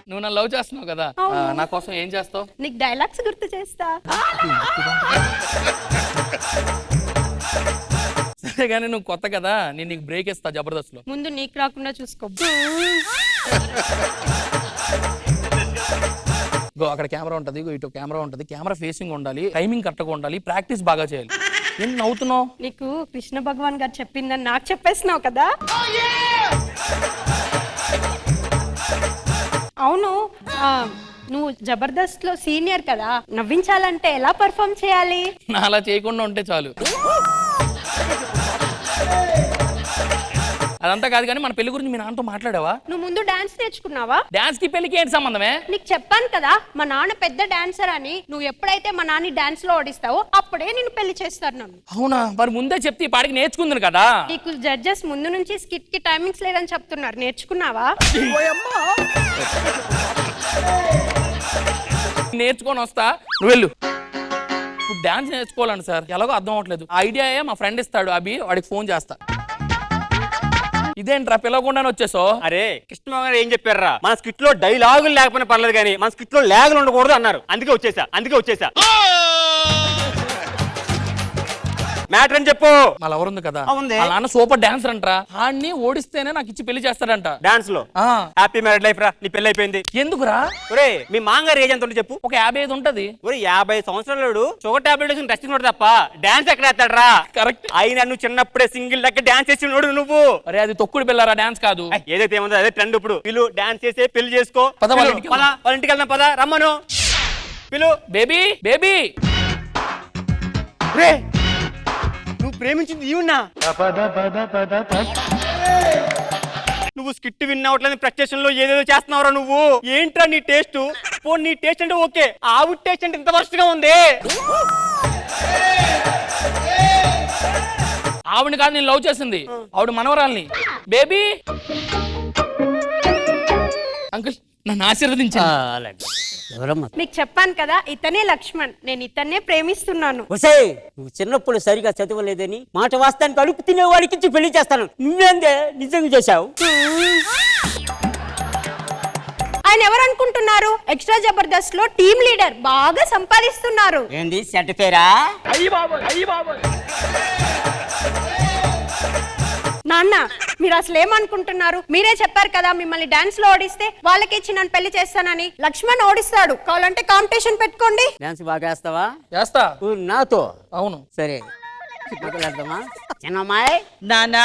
Speaker 18: నువ్వు నన్ను లవ్ చేస్తున్నావు కదా, నా కోసం ఏం చేస్తావు?
Speaker 7: నీకు డైలాగ్స్ గుర్తు చేస్తా.
Speaker 18: సరే కానీ నువ్వు కొత్త కదా, నేను నీకు బ్రేక్ ఇస్తా జబర్దస్త్ లో.
Speaker 7: ముందు నీకు రాకుండా చూసుకో.
Speaker 18: అక్కడ కెమెరా ఉంటది, ఇటు కెమెరా ఉంటది, కెమెరా ఫేసింగ్ ఉండాలి, టైమింగ్ కరెక్ట్గా ఉండాలి, ప్రాక్టీస్ బాగా చేయాలి. ఏం నవ్వుతున్నావు?
Speaker 7: నీకు కృష్ణ భగవాన్ గారు చెప్పిందని నాకు చెప్పేసినావు కదా. అవును, నువ్వు జబర్దస్త్ లో సీనియర్ కదా, నవ్వించాలంటే ఎలా పర్ఫామ్ చేయాలి?
Speaker 18: నా అలా చేయకుండా ఉంటే చాలు. అదంతా కాదు కానీ మన పెళ్లి గురించి మీ నాన్నతో మాట్లాడావా?
Speaker 7: నువ్వు ముందు డాన్స్ నేర్చుకున్నావా?
Speaker 18: డాన్స్ కి పెళ్లికి ఏంటి సంబంధమే?
Speaker 7: నీకు చెప్పాను కదా మా నాన్న పెద్ద డాన్సర్ అని. నువ్వు ఎప్పుడైతే మా నాన్న డాన్స్ లో ఓడిస్తావో అప్పుడే నేను పెళ్లి చేస్తాను.
Speaker 18: అవునా? మరి ముందే చెప్తే ఈ పాడికి నేర్చుకుంది కదా.
Speaker 7: నీకు జడ్జెస్ ముందు నుంచి స్కిట్ కి టైమింగ్స్ లేదని చెప్తున్నారు, నేర్చుకున్నావా?
Speaker 18: నేర్చుకొని వస్తా, నువ్వు వెళ్ళు. ఇప్పుడు డాన్స్ నేర్చుకోవాలండి సార్, ఎలాగో అర్థం అవ్వట్లేదు. ఐడియా మా ఫ్రెండ్ ఇస్తాడు అభి, వాడికి ఫోన్ చేస్తా. ఇదేంట్రా పిలవకుండానే వచ్చేసావు?
Speaker 3: అరే కృష్ణ గారు ఏం చెప్పారా, మన స్కిట్ లో డైలాగులు లేకపోయినా పర్లేదు కానీ మన స్కిట్ లో లాగులు ఉండకూడదు అన్నారు. అందుకే వచ్చేసా. మ్యాటర్ అని చెప్పు.
Speaker 18: మళ్ళీ ఎవరుంది కదా, వాళ్ళ నాన్న సూపర్ డాన్సర్ అంటరా, ఆడిని ఓడిస్తేనే నాకు ఇచ్చి పెళ్లి చేస్తాడంట.
Speaker 3: డాన్స్ లో హ్యాపీ మ్యారేడ్ లైఫ్ రా, నీ పెళ్లి అయిపోయింది.
Speaker 18: ఎందుకురా?
Speaker 3: ఒరే మీ మాంగారు ఏజ్ ఎంత ఉంటుంది చెప్పు?
Speaker 18: ఒక 55 ఉంటది.
Speaker 3: ఒరే 50 సంవత్సరాలు షుగర్ టాబ్లెట్ రెస్ట్ నోడు తప్ప డాన్స్ ఎక్కడ వేస్తాడరా?
Speaker 18: కరెక్ట్.
Speaker 3: అయినా నువ్వు చిన్నప్పుడే సింగిల్ లెక్క డాన్స్ చేసి నోడు నువ్వు.
Speaker 18: అరే అది తొక్కుడు పిల్లరా, డాన్స్ కాదు.
Speaker 3: ఏదైతే ఏముందో అదే ట్రెండ్ ఇప్పుడు. పిలు డాన్స్ చేసే పెళ్లి చేసుకో.
Speaker 18: వాళ్ళ
Speaker 3: ఇంటికి వెళ్దాం పద, రమ్మను. పిలు
Speaker 18: బేబీ బేబీ.
Speaker 3: రే నువ్వు ప్రేమించింది ఈవున్నా? నువ్వు స్కిట్ విన్నవట్లేదు, ప్రెస్టేషన్ లో ఏదేదో చేస్తున్నావురా నువ్వు. ఏంట్రా నీ టేస్ట్? పోనీ నీ టేస్ట్ అంటే ఓకే, ఆవు టేస్ట్ అంటే ఇంత వర్స్ట్ గా ఉంది.
Speaker 18: ఆవిడ కాదు నేను లవ్ చేసింది, ఆవిడ మనవరాల్ని. బేబీ అంకుల్ నన్ను ఆశీర్వదించాలి.
Speaker 7: మీకు చెప్పాను కదా ఇతనే లక్ష్మణ్, నేను ఇతన్నే ప్రేమిస్తున్నాను.
Speaker 19: నువ్వు చిన్నప్పుడు సరిగా చదవలేదని మాట వాస్తానికి అడుపు తినేవాడికి ఇచ్చి పెళ్లి చేస్తాను. నువ్వేందే నిజంగా చేశావు?
Speaker 7: ఆయన ఎవరు అనుకుంటున్నారు? ఎక్స్ట్రా జబర్దస్త్ లో టీమ్ లీడర్, బాగా సంపాదిస్తున్నారు.
Speaker 19: ఏంది సెట్ పేరా?
Speaker 7: నాన్న మీరు అసలు ఏమనుకుంటున్నారు? మీరే చెప్పారు కదా మిమ్మల్ని డాన్స్ లో ఓడిస్తే వాళ్ళకి ఇచ్చి నన్ను పెళ్లి చేస్తానని. లక్ష్మణ్ ఓడిస్తాడు, కావాలంటే కాంపిటీషన్ పెట్టుకోండి.
Speaker 19: డాన్స్ బాగా వేస్తావా?
Speaker 18: చేస్తా.
Speaker 19: నాతో?
Speaker 18: అవును.
Speaker 19: సరే మొదలెడదామా? చిన్నమ్మాయి
Speaker 3: నానా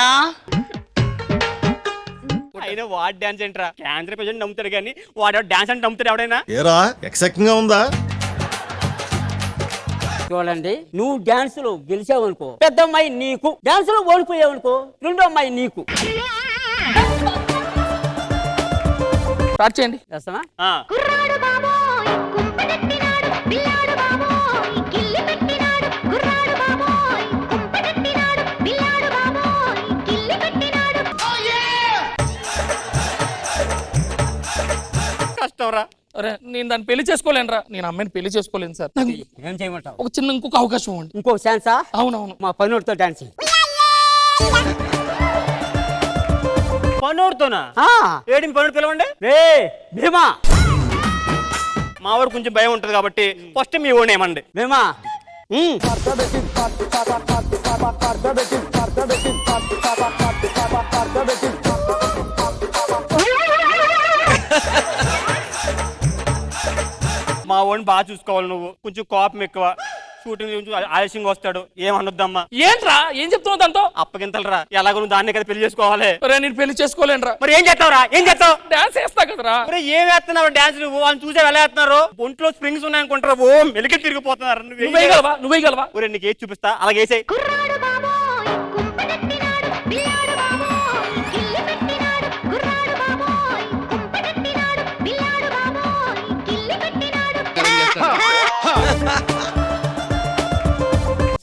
Speaker 3: అయినా వాడు డాన్స్ ఏంట్రా? క్యాన్సర్ పేషెంట్ నమ్ముతాడు కానీ వాడు డాన్స్ అంటే నమ్ముతాడు ఎవడైనా?
Speaker 20: ఏరా ఎక్సైటింగ్ గా ఉందా?
Speaker 19: చూడండి, నువ్వు డాన్స్ లో గెలిచావు అనుకో, పెద్ద అమ్మాయి నీకు. డాన్స్ లో ఓడిపోయావు అనుకో, రెండో అమ్మాయి నీకు.
Speaker 18: స్టార్ట్ చేయండి.
Speaker 19: చేస్తామా?
Speaker 3: కష్టంరా.
Speaker 18: అరే నేను దాన్ని పెళ్లి చేసుకోలేనురా, నేను అమ్మాయిని పెళ్లి చేసుకోలేను సార్.
Speaker 19: ఏం చేయమంటావు?
Speaker 18: ఒక చిన్న ఇంకొక అవకాశం ఇవ్వండి.
Speaker 19: ఇంకో ఛాన్సా?
Speaker 18: అవునవును.
Speaker 19: మా పనుడితో డాన్స్.
Speaker 3: పనోడుతోనా? ఏడి పనుడు పిలవండి.
Speaker 19: రే భీమా.
Speaker 3: మా వాడు కొంచెం భయం ఉంటది కాబట్టి ఫస్ట్ మీ ఓన్ ఏమండి.
Speaker 19: భీమా
Speaker 3: మా ఓన్ బాగా చూసుకోవాలి నువ్వు. కొంచెం కోపం ఎక్కువ, షూటింగ్ కొంచెం ఆలస్యంగా వస్తాడు. ఏమనొద్దమ్మా.
Speaker 18: ఏంట్రా ఏం చెప్తున్నావు దాంతో?
Speaker 3: అప్పగింతలరా, ఎలాగో నువ్వు దాన్నే కదా పెళ్లి చేసుకోవాలి.
Speaker 18: నేను పెళ్లి చేసుకోలేనురా.
Speaker 3: మరి ఏం చేస్తావురా? ఏం చేస్తావు?
Speaker 18: డాన్స్ వేస్తా కదరా.
Speaker 3: ఏం వేస్తున్నావు డాన్స్? నువ్వు వాళ్ళని చూసే ఎలా వేస్తున్నారు? ఒంట్లో స్ప్రింగ్స్ ఉన్నాయనుకుంటారా? ఓ మెలికి తిరిగిపోతున్నారు.
Speaker 18: నువ్వేయగలవా?
Speaker 3: ఒరే నీకు ఏది చూపిస్తా, అలాగే వేసేయ్.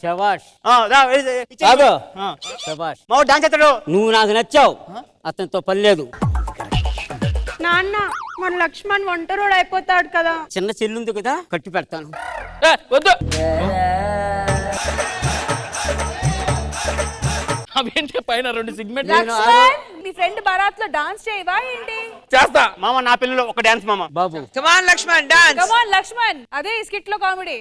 Speaker 19: శబాష్
Speaker 3: ఇచ్చేయ్.
Speaker 19: కాదు
Speaker 3: ఆ.
Speaker 19: శబాష్
Speaker 3: మా డాన్స్ చేస్తాడు.
Speaker 19: నువ్వు నాకు నచ్చావు అతనితో పని లేదు.
Speaker 7: నాన్న మన లక్ష్మణ్ ఒంటరోడు అయిపోతాడు కదా.
Speaker 19: చిన్న చెల్లుంది కదా కట్టి పెడతాను.
Speaker 18: వద్దు అవేంటి పైన 2 సిగ్మెంట్
Speaker 2: లక్ష్మణ్ నీ ఫ్రెండ్ బరాత్ లో డాన్స్ చేయవా ఏంటి?
Speaker 3: చేస్తా మామ, నా పిల్లలు ఒక డాన్స్ మామ.
Speaker 19: బాబు
Speaker 6: కమాన్ లక్ష్మణ్ డాన్స్.
Speaker 2: కమాన్ లక్ష్మణ్, అదే ఈ స్కిట్ లో కామెడీ.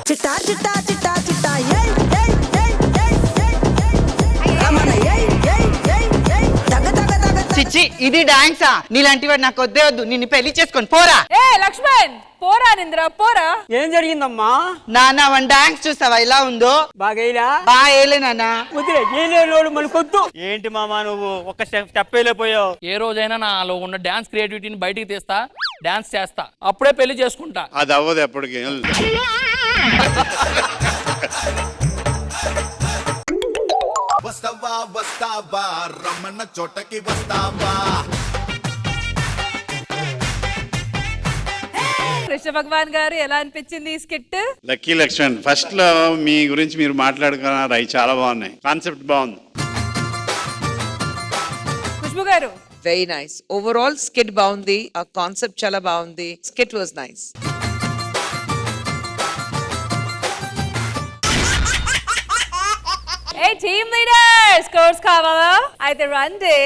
Speaker 1: చిట్టా చిట్టా చిట్టా చిట్టా ఏయ్ ఏయ్ ఏయ్ ఏయ్ ఏయ్ రమణ ఏయ్ ఏయ్ ఏయ్ ఏయ్ దగ దగ దగ.
Speaker 6: చిచ్చి ఇది డాన్సా? నీలాంటి వాడు నాకు వద్దే వద్దు, నిన్ను పెళ్లి చేసుకొని పోరా.
Speaker 2: ఏ లక్ష్మణ్ పోరా నింద్ర పోరా.
Speaker 19: ఏం జరిగిందమ్మా?
Speaker 6: నాన్న వన్ డాన్స్ చూసావా ఎలా ఉందో?
Speaker 19: బాగైలా
Speaker 6: బాగా వేయలే నాన్న.
Speaker 19: వదిలే ఏలేనోడు మనకొద్దు.
Speaker 3: ఏంటి మామ నువ్వు ఒక్క స్టెప్ వెళ్ళిపోయావు.
Speaker 18: ఏ రోజైనా నాలో ఉన్న డాన్స్ క్రియేటివిటీని బయటికి తీస్తా, డాన్స్ చేస్తా, అప్పుడే పెళ్లి చేసుకుంటా.
Speaker 10: అది అవ్వదు ఎప్పటికీ.
Speaker 15: వస్తావా వస్తావా రమణ చోటకి వస్తావా.
Speaker 2: కృష్ణ భగవాన్ గారు ఎలా అనిపించింది ఈ స్కిట్?
Speaker 10: లక్కీ లక్ష్మణ్, ఫస్ట్ లో మీ గురించి మీరు మాట్లాడుకున్నారు, అవి చాలా బాగున్నాయి, కాన్సెప్ట్ బాగుంది.
Speaker 2: ఖుష్బు గారు
Speaker 21: వెరీ నైస్. ఓవరాల్ స్కిట్ బాగుంది, ఆ కాన్సెప్ట్ చాలా బాగుంది. Skit was nice.
Speaker 2: A team leader scores కావాలా? అయితే రండి.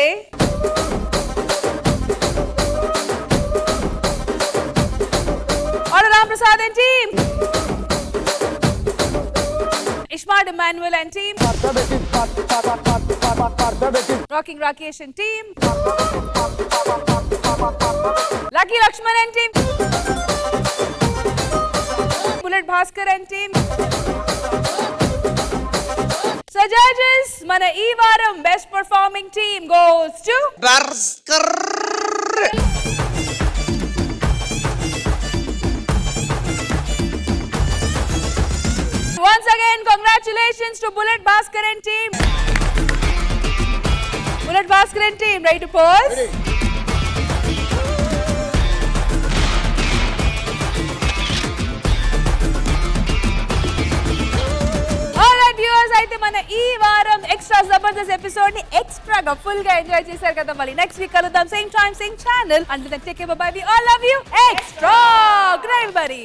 Speaker 2: Ram Prasad and team. Ishmael Emmanuel and team. Rocking Rakesh and team. Lucky Lakshman and team. Bullet Bhaskar and team. So judges, mana ee varam best performing team goes to
Speaker 6: Bhaskar.
Speaker 2: Once again, congratulations to Bullet Bhaskar and team. Bullet Bhaskar and team, ready to pose? Ready. Alright viewers, అయితే మన ఈ వారం extra Jabardasth episode ని extra గా full గా enjoy చేశారు కదా. మళ్ళీ నెక్స్ట్ వీక్ కలుద్దాం, same time same channel. Until then, take care, bye bye. We all love you. Extra. Good night everybody.